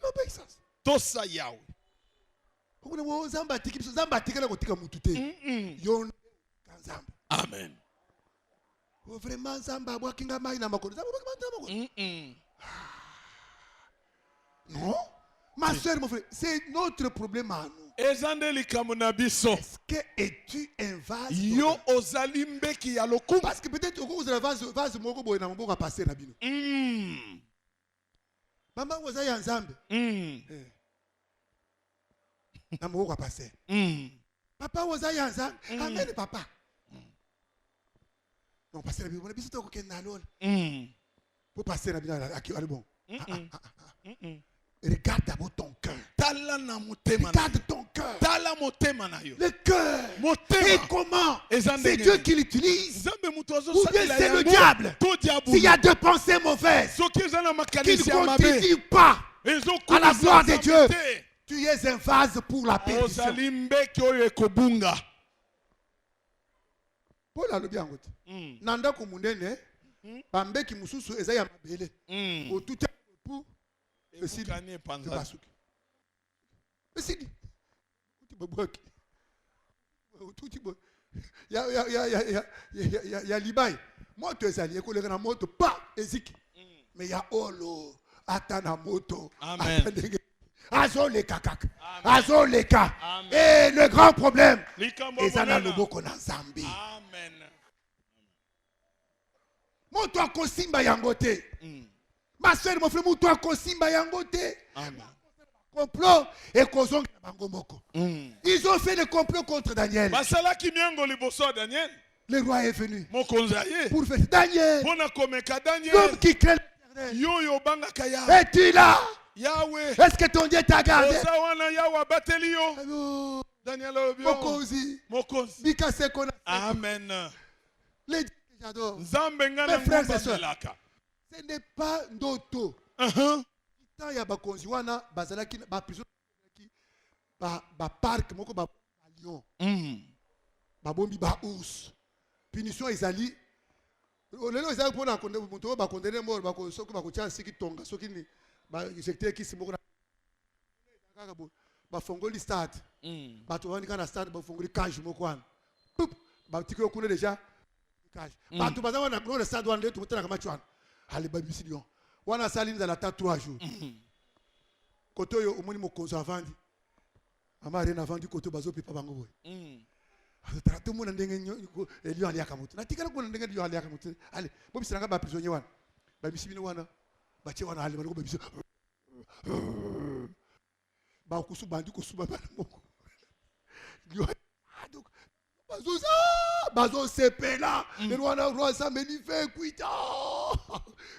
L'obéissance. tosa yawe Zamba atikala kotika mutu te. Yo nzamba. amen Vraiment nzamba abwakinga mai na makolo. Nzamba abwakinga mai na makolo. Non. Ma soeur, mon frère, c'est notre problème à nous. eza nde likambo na biso Est-ce que es-tu un vase? yo ozali mbeki ya lokumu Parce que peut-être au cours de la vase moko boye na mboka passer na bino. Mama woza ya nzambe. Na mboka passer. Papa woza ya nzambe. Amen papa. Non passer na bino, biso to ko kenda lol. Pour passer na bino allez bon. Regarde d'abord ton cœur. tala na motema na Regarde ton cœur. tala motema na yo Le cœur. Et motema comment? eza C'est ndenge Dieu nini? qui l'utilise. nzambe moto Ou bien azosalela c'est le yango diable. to S'il y diabolo a deux pensées mauvaises soki eza na qui makanisi ne ya mabe continuent pas à la gloire de Dieu, te tu es un vase pour la perdition. ozali mbeki oyo ekobunga Paul alobi yango te. Na ndako munene bambeki mususu eza ya mabele. Otuta pour ekokani epanza basuki. Esidi. Uti babwaki. Uti bo. Ya libai. Moto ezali ekoleka na moto pa eziki. Mais ya olo atana moto. Amen. Azoleka kaka. Azoleka. Et le grand problème, likambo ezana monene. loboko na Nzambe. amen Moto akosimba yango te. Ma soeur, mon frère, toi, Kosimba Yangote. Amen. Complot et Kozong Bangomoko. Ils ont fait le complot contre Daniel. Basala Kimiango liboso Daniel. Le roi est venu Mokonzaye. pour faire Daniel. Pona komeka Daniel. L'homme qui crée l'éternel. Yo banga kaya. Es-tu là? Yahweh. Est-ce que ton Dieu t'a gardé? Oza wana Yahweh bateli yo. Allô? Daniel Obio. Mokozi. Mokonzi. Bika Sekona. Amen. Les dieux que j'adore. Nzambe nga Mes na frères et ngomba sœurs. melaka. Ce n'est pas Ndoto. Tant il y a bakonzi wana bazalaki ba prison ba parc moko ba lion. Ba bombi ba ours. Punition ezali. Lelo ezali pona konde muto ba condamner mort ba ko soko ba ko tia siki tonga soki ni ba secteur ki simoko na kaka bo ba fongoli stade. Ba to wani kana stade ba fongoli cage moko wana. Ba tiko kuna déjà cage. Ba to baza wana no stade wana to mutana kama chwana. Allez ba lion. Wana salini za la ta 3 jours. Koto yo omoni mokonzo avandi. Mama arena avandi koto bazo pipa bango boy. Tout le monde a lion aliaka mutu. Na tikala ko ndenge lion aliaka mutu. Allez, bobi sanga ba prisonnier wana. Ba bisibino wana. Ba che wana ale ba biso. Ba kusu bandi ko suba ba moko. Lion donc bazo sepela. Le roi ça me dit fait kuita.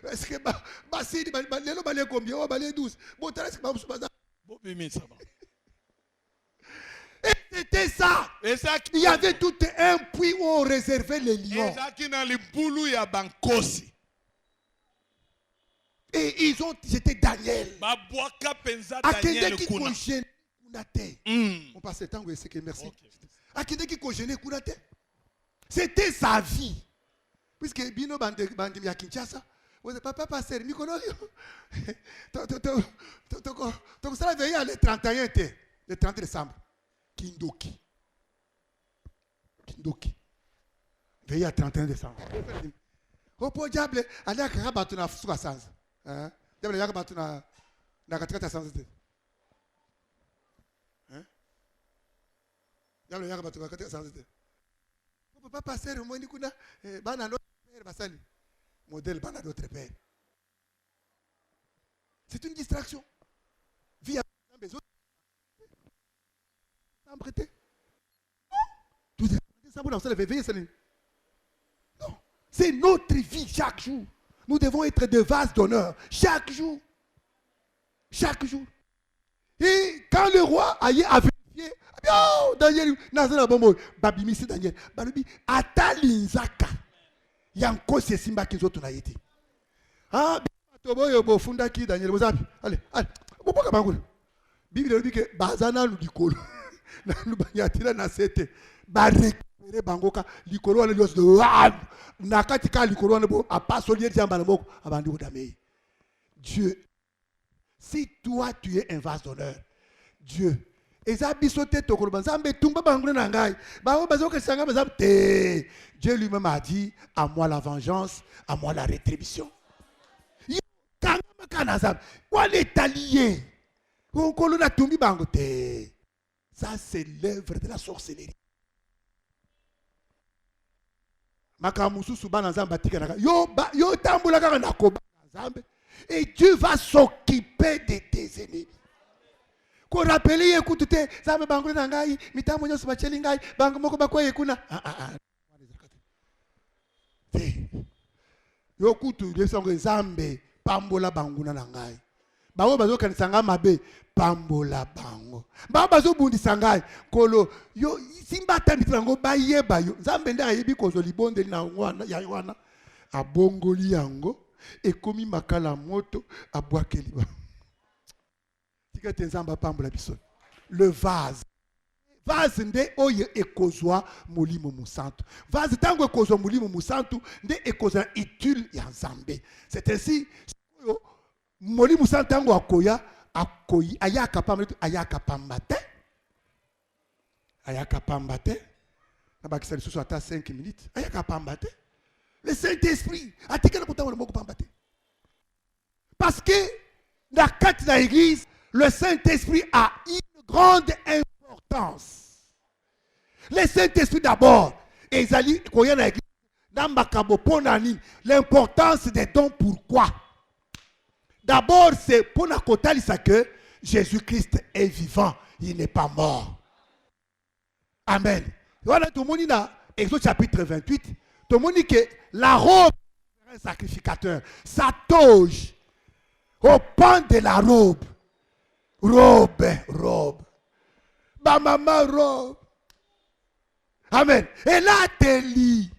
Est-ce que basidi lelo balé combien o balé 12. Bon tala est-ce que ba baza. Bobi mi ça ba. Et c'était ça. Il y avait tout un puits où on réservait les lions. Et ils ont, c'était Daniel. Akende qui congène Kunate. On passe le temps où c'est que merci. Akende qui congène Kunate. C'était sa vie. Puisque Bino Bandi à Kinshasa, papa passer Mikolo. Donc ça veille le 31 le 30 décembre. Kindoki. Veille à 31 décembre. Au point diable, allez à Karabatuna na Fuka Sans. Hein? Diable à Karabatuna na Katikata Sans. Hein? Diable à Karabatuna na Katikata Sans. On peut pas passer au moins du coup là. Bana notre père Basali. Modèle Bana notre père. C'est une distraction. Vie à besoin. Non, c'est notre vie chaque jour. Nous devons être des vases d'honneur chaque jour. Chaque jour. Et quand le roi a vérifié, Daniel, Nazana Bombo, Babimisi Daniel, Balubi, Atalinzaka, Yanko se simba kinzo tunaiti. Ah, Toboyo Bofunda ki Daniel, allez, Boboka Bangoul. Bible dit que Bazana Ludikolo. Nous banyatira na sete ba récupérer bangoka likolo wana lios de na katika likolo wana bo apasolier tiamba na boko abandi odamei. Dieu, si toi tu es un vase d'honneur, Dieu ezabisote tokolo banzambe tumba bangule na ngai ba bazoka sanga bazamte. Dieu lui-même a dit à moi la vengeance, à moi la rétribution. Kanga makana zam wale talié okolo na tumbi bangote. Ça, c'est l'œuvre de la sorcellerie. Et Dieu va s'occuper de tes ennemis. Qu'on rappelle, écoute, Zambe Bango Nangai, Mitamo Yosbacheli Ngai, Bangomoko Bakwe Kuna. Yokutu, les sons Zambe, Pambola Banguna Nangai. Bawo bazo kanisanga mabe pambola bango. Bawo bazo bundi sangai kolo yo simba tambi bango bayeba yo. Nzambe nda ayebi kozo libonde na wana ya wana abongoli yango ekomi makala moto abwakeli ba. Tika tenzamba pambola biso. Le vase. Vase nde oye ekozwa molimo musantu. Vase tango ekozwa molimo musantu nde ekozwa utile ya Nzambe. C'est ainsi Moli musantango akoya akoyi ayaka pambate na bakisa lisusu ata 5 minutes ayaka pambate le Saint-Esprit atikana kutanga moko pambate parce que dans la église le Saint-Esprit a une grande importance. Le Saint-Esprit d'abord ezali koya na église na makambo pona nini l'importance des dons. Pourquoi? D'abord, c'est pour la kotalisa que Jésus-Christ est vivant. Il n'est pas mort. Amen. Voilà, tout le monde dans Exode chapitre 28. Tout le monde dit que la robe est un sacrificateur. Sa toge au pan de la robe. Robe. Ma maman robe. Amen. Et là, t'es lit.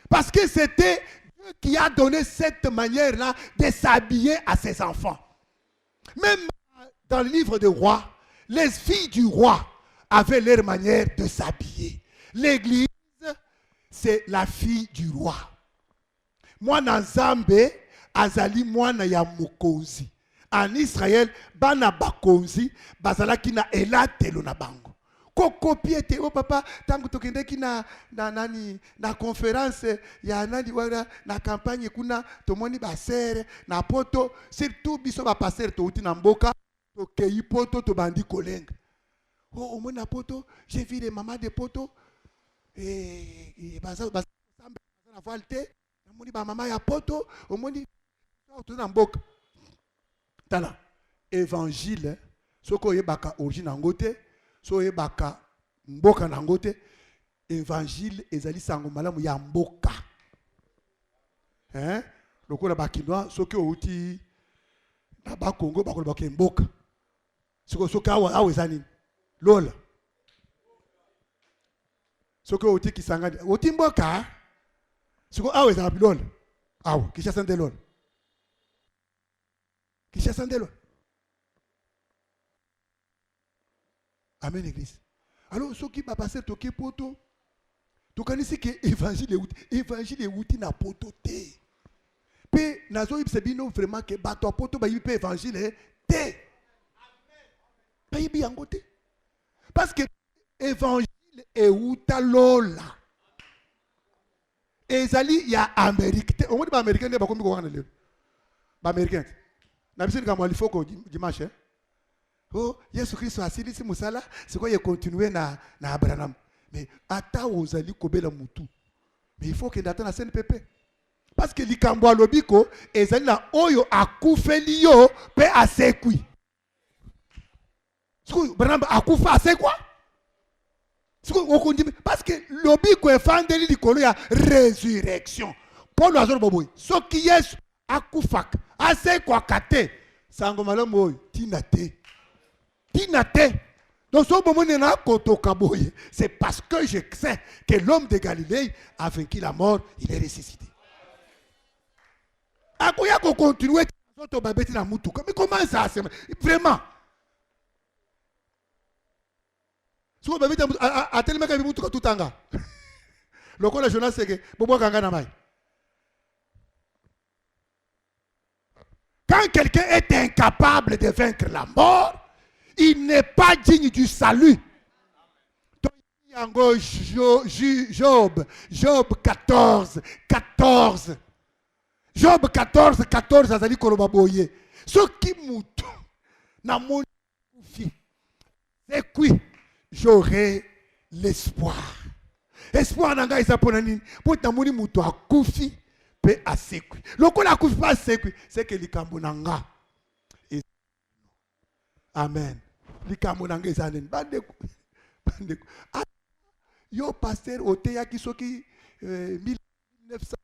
Parce que c'était Dieu qui a donné cette manière-là de s'habiller à ses enfants. Même dans le livre des rois, les filles du roi avaient leur manière de s'habiller. L'église, c'est la fille du roi. Mwana Nzambe, azali mwana ya mokonzi. En Israël, bana bakonzi, bazalaki na elatelo na bango. Kokopie te o papa tangu tokendeki na conférence ya nani wala na campagne kuna tomoni basere na poto surtout biso ba passer to uti na mboka to kei poto to bandi kolenga. Oh omona poto, j'ai vu les mamans de poto et baza na volte, omoni ba mama ya poto, omoni to na mboka. Tala évangile soko yebaka origine ngote. So ebaka mboka na ngote évangile ezali sango malamu ya mboka. Lokola bakinois soki outi na ba Congo bakola bake mboka. Soki awa ezani lola. Soki outi Kisangani outi mboka. Soki awa ezali lola. Awa Kinshasa nde lola. Kinshasa nde lola. Amen, église. Alors, ceux qui va passer toke poto, tu connais que évangile est outil na poto te. Pe nazo ibsebino vraiment que bato poto ba yipe évangile te. Ba yibi yango te. Parce que évangile est outa lola. Ezali ya Amérique. On dit ba américain ne ba komi ko wana le. Ba américain. Na bisini ka mwalifo ko dimanche. Oh, Yesu Christ asili si musala, c'est quoi il continue na Abraham. Mais ata ozali kobela mutu. Mais il faut que ndata na CNPP. Parce que likambo alobiko ezali na oyo akufeli yo pe asekwi. Siko Abraham akufa asekwa? Siko okondi parce que lobiko efandeli likolo ya résurrection. Paul azolo boboy. Soki Yesu akufak asekwa kate. Sango malamu oyo tinate. Donc, c'est parce que je sais que l'homme de Galilée a vaincu la mort, il est ressuscité. Mais comment ça? Vraiment. Quand quelqu'un est incapable de vaincre la mort, il n'est pas digne du salut. Job 14. Job 14, azali koloba boye. Ce qui mutu na mon fils, c'est qui j'aurai l'espoir. Espoir nanga isa pona nini? Pour ta moni mutu akufi pe asekwi. Lokola akufi pa asekwi, c'est que likambo nanga. Amen. Likambo nanga ezanen bandeko. Yo pasteur oteya kisoki 1900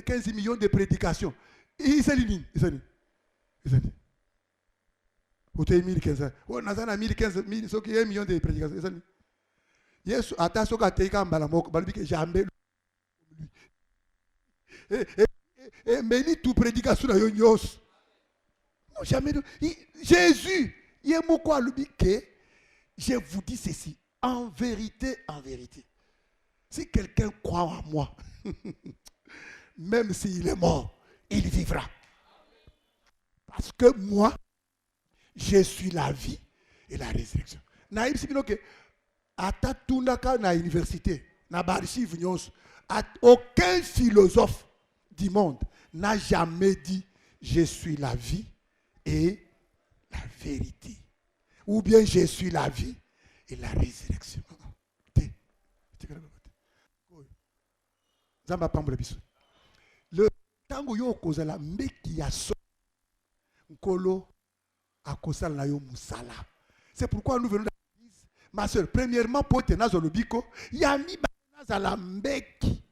15 millions de prédications. Iselini. Oteya 1500. Oh nazana 1500 soki 1 million de prédications. Iselini. Yesu ata soka teika mbala moko balibike jamais lui. Mais ni tout prédication na yo nyos. Non jamais. Jésus je vous dis ceci, en vérité, si quelqu'un croit en moi, même s'il est mort, il vivra. Parce que moi, je suis la vie et la résurrection. Naïm si que ata tunaka na université, na barchive nyos, aucun philosophe du monde n'a jamais dit je suis la vie et la vérité. Ou bien je suis la vie et la résurrection. Le tango yo kozala meki ya so Nkolo akosala na yo musala. C'est pourquoi nous venons dans l'église. Ma soeur, premièrement, pour te nazo lobiko, yami bazala mbeki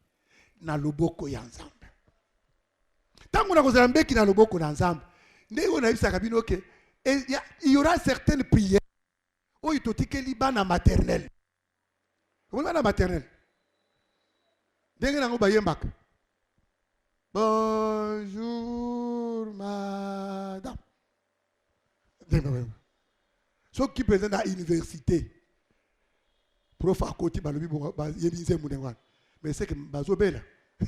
na loboko ya Nzambe. Tango na kozala mbeki na loboko na Nzambe, ndeko na bisaka bino ke il y aura certaines prières où il totikeli bana maternelle. Comment bana maternelle? Ndenge nango bayembaka. Bonjour madame. Ceux qui présentent à l'université, prof à côté, mais c'est que Bazobela, il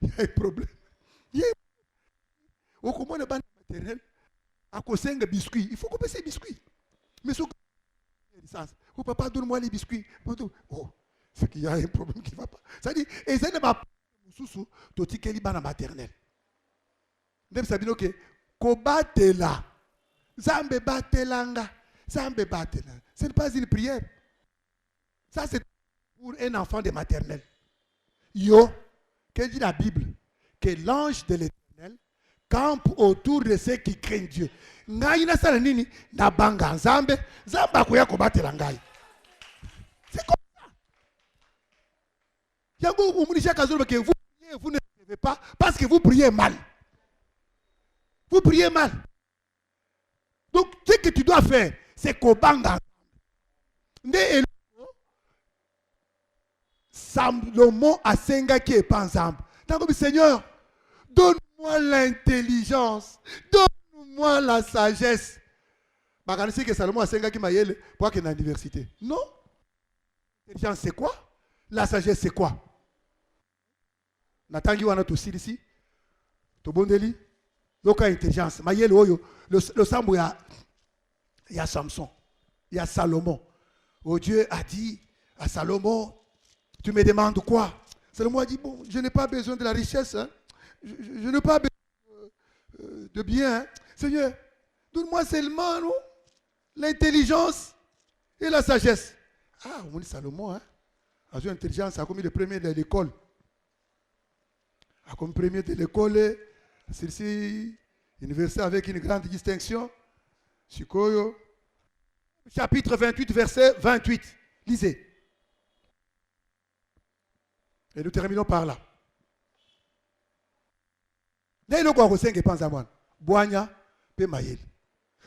y a un problème. Au comment le ban maternel, à cause d'un biscuit, il faut couper ces biscuits. Mais ce oh papa, donne-moi les biscuits. Oh, c'est qu'il y a un problème qui ne va pas. Ça dit, et ça ne va pas. Sous toti keli bana maternel. Ndem sabino ke ko batela. Zambe batelanga. Zambe batela. Ce n'est pas une prière. Ça c'est pour un enfant de maternelle. Yo, que dit la Bible? Que l'ange de l'Éternel campe autour de ceux qui craignent Dieu. Ngai na sala nini na banga nzambe, zamba koya ko batela ngai. C'est comme ça. Yango umunisha kazolo ke vous ne rêvez pas parce que vous priez mal. Vous priez mal. Donc, ce que tu dois faire, c'est kobanga. Salomon a senga qui est pas ensemble. Donc, Seigneur, donne-moi l'intelligence, donne-moi la sagesse. Bah, c'est que Salomon a senga qui m'a yélé pour qu'il y ait une université. Non. L'intelligence, c'est quoi? La sagesse, c'est quoi? Natangi wana to silisi to bondeli yoka intelligence mayele oyo le sambo ya Samson, il y a Salomon. Oh, Dieu a dit à Salomon, tu me demandes quoi? Salomon a dit, bon, je n'ai pas besoin de la richesse, hein. Je n'ai pas besoin de bien, hein. Seigneur, donne-moi seulement l'intelligence et la sagesse. Ah, on dit Salomon, hein, a eu intelligence, a commis le premier de l'école. A comme premier de l'école, celle-ci, université avec une grande distinction. Sikoyo, chapitre 28, verset 28. Lisez. Et nous terminons par là. Nelo kwa kosenge panza mwana. Bwanya pe mayeli.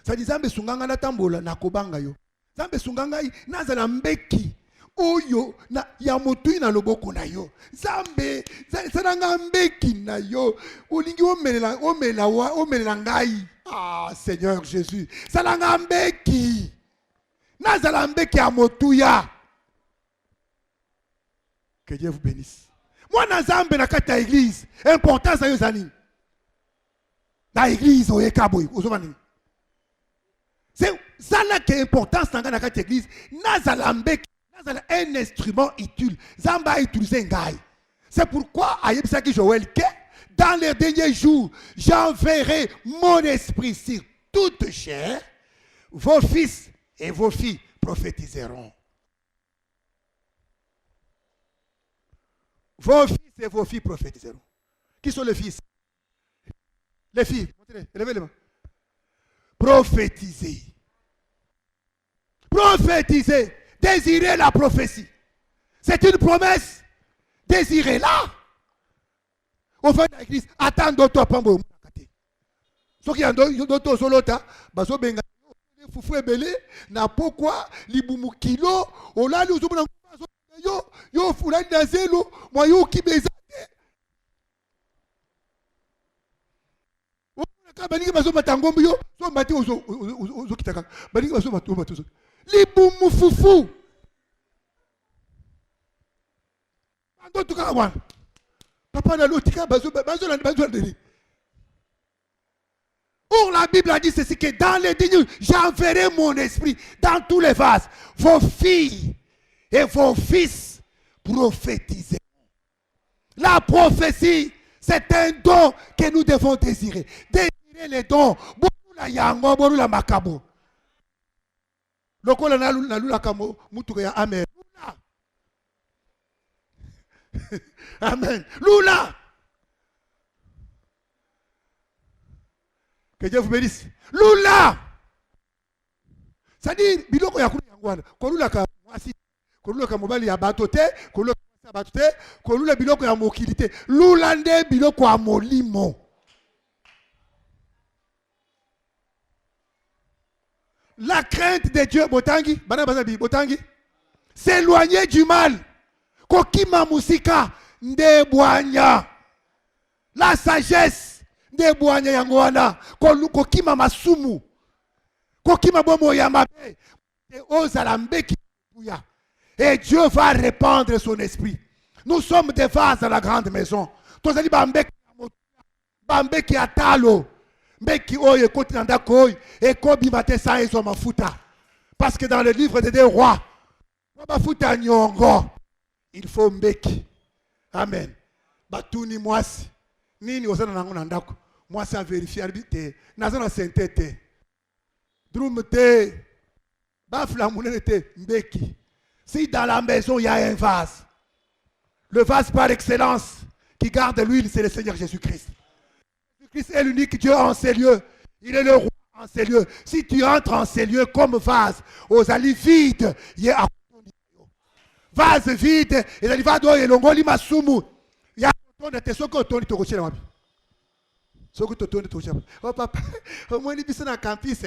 Ça dit zambe sunganga na tambola na kobanga yo. Zambe sunganga nazala mbeki. Oyo na ya motu na loboko na yo. Zambe sananga mbeki na yo. Olingi omelela ngai. Ah Seigneur Jésus. Sananga mbeki. Nazala mbeki ya motu ya. Que Dieu vous bénisse. Moi na zambe na kata église. Importance yo zani. Na église oyekaboy ozomani. C'est ça là qui est importance dans la église. Nazala mbeki. Un instrument utile. Zamba a utilisé un gars. C'est pourquoi, Ayebsaki Joël, que dans les derniers jours, j'enverrai mon esprit sur toute chair. Vos fils et vos filles prophétiseront. Vos fils et vos filles prophétiseront. Qui sont les fils? Les filles. Levez les mains. Prophétiser. Prophétiser. Désirez la prophétie. C'est une promesse. Désirez-la. Au fin de l'église, attends d'autres pambo. Ce qui est d'autres solota, baso benga fufu ebele na pourquoi libumu kilo olali uzumuna yo fulani na zelo moi yo kibezate. Ona ka baningi baso matangombi yo so mati ozo kitaka. Baningi baso matuzo. Libumu fufu. Ando tuka wan. Papa na lotika bazo ndeni. Or la Bible a dit ceci que dans les derniers j'enverrai mon esprit dans tous les vases. Vos filles et vos fils prophétiseront. La prophétie, c'est un don que nous devons désirer. Désirer les dons. Bonula yango, bonula makabo. Lokola na lula kamo mutuka ya amen. Lula. Amen. Lula. Que Dieu vous bénisse. Lula. C'est-à-dire, biloko ya kulu yangwana. Kolula ka mwasi. Kolula ka mobali ya batote. Kolula ka batote. Kolula biloko ya mokilité. Lula nde biloko ya molimo. La crainte de Dieu, botangi, botangi, s'éloigner du mal. Kokima musika, nde boanya. La sagesse, nde boanya yangwana. Kokima masumu. Kokima bomo yamabe. Et Dieu va répandre son esprit. Nous sommes des vases dans la grande maison. Tozali bambeki atalo. Mbeki oye koti nanda koi et kobi mate sa ezo mafuta. Parce que dans le livre des deux rois, mafuta nyongo, il faut mbeki. Amen. Batuni mwasi. Nini osana nangu nandako. Mwasi a vérifié arbite. Nazana sentete. Drum te. Bafla mounene te mbeki. Si dans la maison il y a un vase, le vase par excellence qui garde l'huile, c'est le Seigneur Jésus-Christ. Christ est l'unique Dieu en ces lieux. Il est le roi en ces lieux. Si tu entres en ces lieux comme vase, aux alliés vides, il y a vase vide, et les vado et l'ongoli masumu. Il y a un ce que tu as dit. Ce que tu as dit. Oh papa, au moins il y a un campus,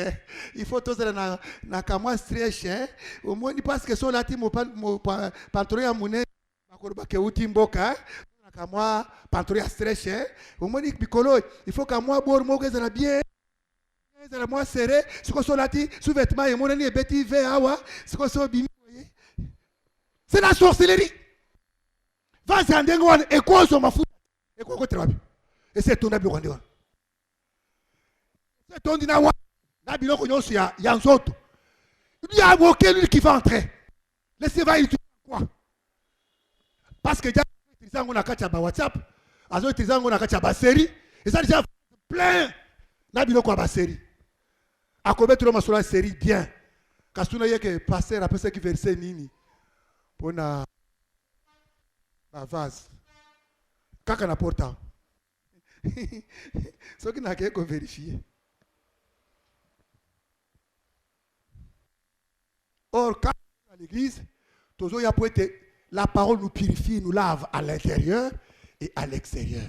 il faut tous na kamwa stretch, au moins parce que son lati mo pantalon à monnaie, makorba ke uti mboka. Moi, pantoria stretch, au moins il faut qu'à moi boire mon gaz bien, moi serré, ce qu'on soit là, sous-vêtements et mon année bêtis awa, ce qu'on soit bimi. C'est la sorcellerie. Vas-y en dengoan et quoi sur ma fout et quoi travail. Et c'est ton abus rwandais. C'est ton dinawa. La biloko nyoso ya nzoto. Il y a aucun qui va entrer. Laissez va il quoi? Parce que on a kacha ba WhatsApp, azo tizango na kacha ba série, et ça déjà plein na biloko ba série. Akobe tu masolo série bien. Kasuna yeke passer après ce qui verset nini. Pona ba vase. Kaka na porta. Ce qui n'a qu'à vérifier. Or quand à l'église, tozo ya poete. La parole nous purifie, nous lave à l'intérieur et à l'extérieur.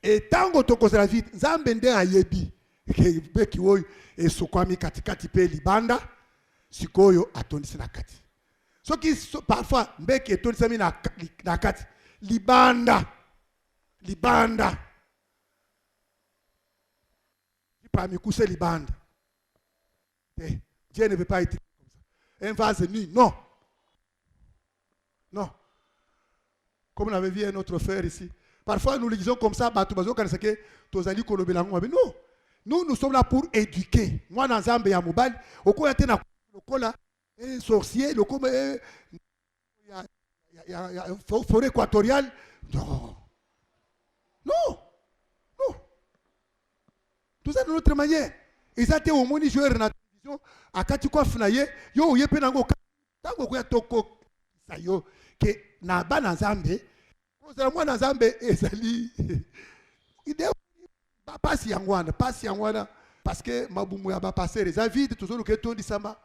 Et tant que tu as la vie, Zambende a yebi, que woy et sokwami katikati pe libanda, sikoyo atondisi na kati. Ce qui parfois mbeki etondisa mi na kati, libanda. Parmi coucher libanda. Dieu ne veut pas être comme ça. Un vase nu, non. Non. Comme on avait vu un autre frère ici. Parfois, nous le disons comme ça, non. Nous sommes là pour éduquer. Moi, dans Zambie, il y a Mobile. Au cours de un sorcier, il y a une forêt équatoriale. Non. Tout ça de notre manière. Ils étaient au monde joueur dans la télévision. À Katiko Fnaye, yo yepe nango tango kwa toko sayo ke na ba na Zambie. Kozala mwa na Zambie ezali. Ide pasi yangwana parce que mabumu ya ba passer les avides toujours que tondi sama.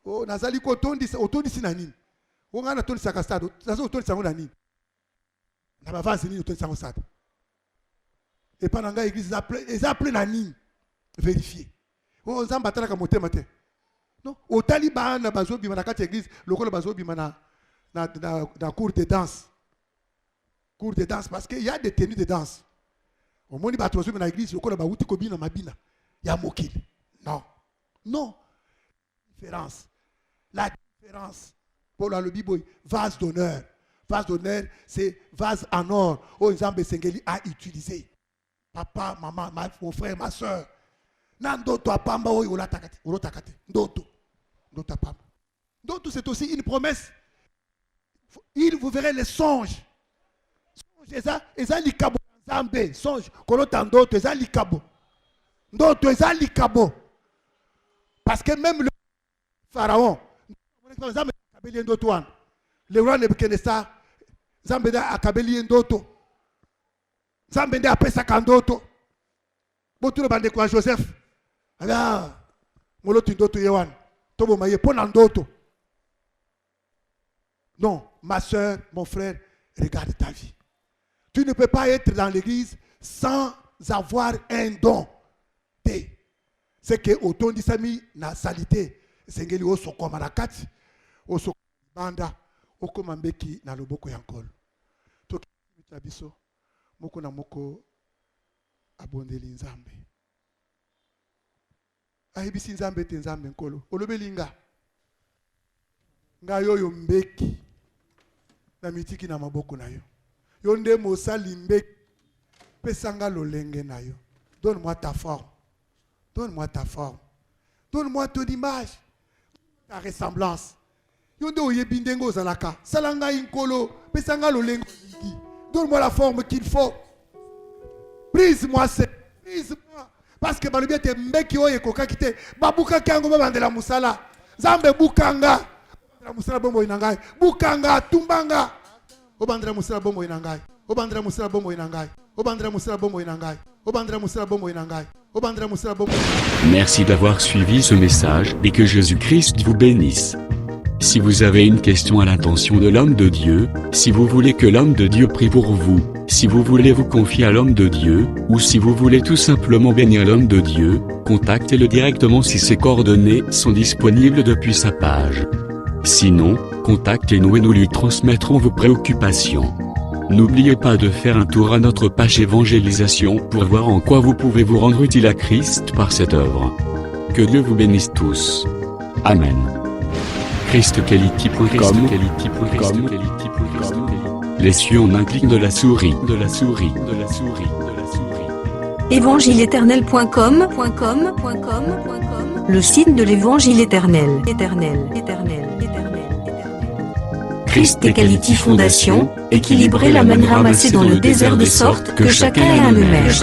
Oh nazali ko tondi sina nini. O ngana tondi saka stade. Nazo tondi sango na nini. Na ba vansi nini tondi sango stade. Et pendant que l'église ils appellent na nini. Vérifier. Oh Zamba tala ka motema te. Non, au Taliban na bazo bima na kati église, lokolo bazo bima na cours de danse. Cours de danse parce qu'il y a des tenues de danse. Au moins, il y a des dans l'église, il y a mokili. Non. La différence. Pour le Bible, vase d'honneur. Vase d'honneur, c'est vase en or. Oh, Nzambe Sengeli a utilisé. Papa, maman, mon frère, ma soeur. Nandoto apamba oy olotakate. Ndoto apamba. Ndoto c'est aussi une promesse. Vous verrez les songes. Eza likabo Nzambe, songe kolota ndoto eza likabo. Ndoto eza likabo. Parce que même le pharaon, Nzambe akabeli ndoto wana. Le roi Nebuchadnezzar, Nzambe akabeli ndoto. Nzambe apesa ndoto. Botulo bande kwa Joseph. Ala, moloto ndoto yewan. Tobo maye pona ndoto. Non, ma soeur, mon frère, regarde ta vie. Tu ne peux pas être dans l'église sans avoir un don. C'est que autant dit sami na salité. Sengeli o sokoma na kati, o sokanda, o komambeki na loboko yankolo. Toki biso moko na moko abondeli nzambe. Ayebisi nzambe te nzambe nkolo. Olobelinga. Nga yo mbeki na mitiki na maboko na yo. Yo nde mosali mbeki pesanga lolenge na yo. Donne-moi ta forme. Donne-moi ta forme. Donne-moi ton image. Ta ressemblance. Yo nde oyebindengo zalaka. Salanga inkolo pesanga lolenge. Donne-moi la forme qu'il faut. Brise-moi brise-moi. Parce que balobia te mbeki oye kokakite babuka kango babandela musala. Zambe bukanga. La musala bombo inangai. Bukanga tumbanga. Obandra musala bombo inangai. Obandra musala bombo inangai. Obandra musala bombo inangai. Obandra musala bombo inangai. Obandra musala bombo. Merci d'avoir suivi ce message et que Jésus-Christ vous bénisse. Si vous avez une question à l'intention de l'homme de Dieu, si vous voulez que l'homme de Dieu prie pour vous, si vous voulez vous confier à l'homme de Dieu, ou si vous voulez tout simplement bénir l'homme de Dieu, contactez-le directement si ses coordonnées sont disponibles depuis sa page. Sinon, contactez-nous et nous lui transmettrons vos préoccupations. N'oubliez pas de faire un tour à notre page évangélisation pour voir en quoi vous pouvez vous rendre utile à Christ par cette œuvre. Que Dieu vous bénisse tous. Amen. ChristQuality.com. Les cieux en un clic de la souris. Évangile-éternel.com, le site de l'évangile éternel. Christ et Quality Fondation, équilibrer la manne ramassée dans le désert de sorte que chacun ait un numère.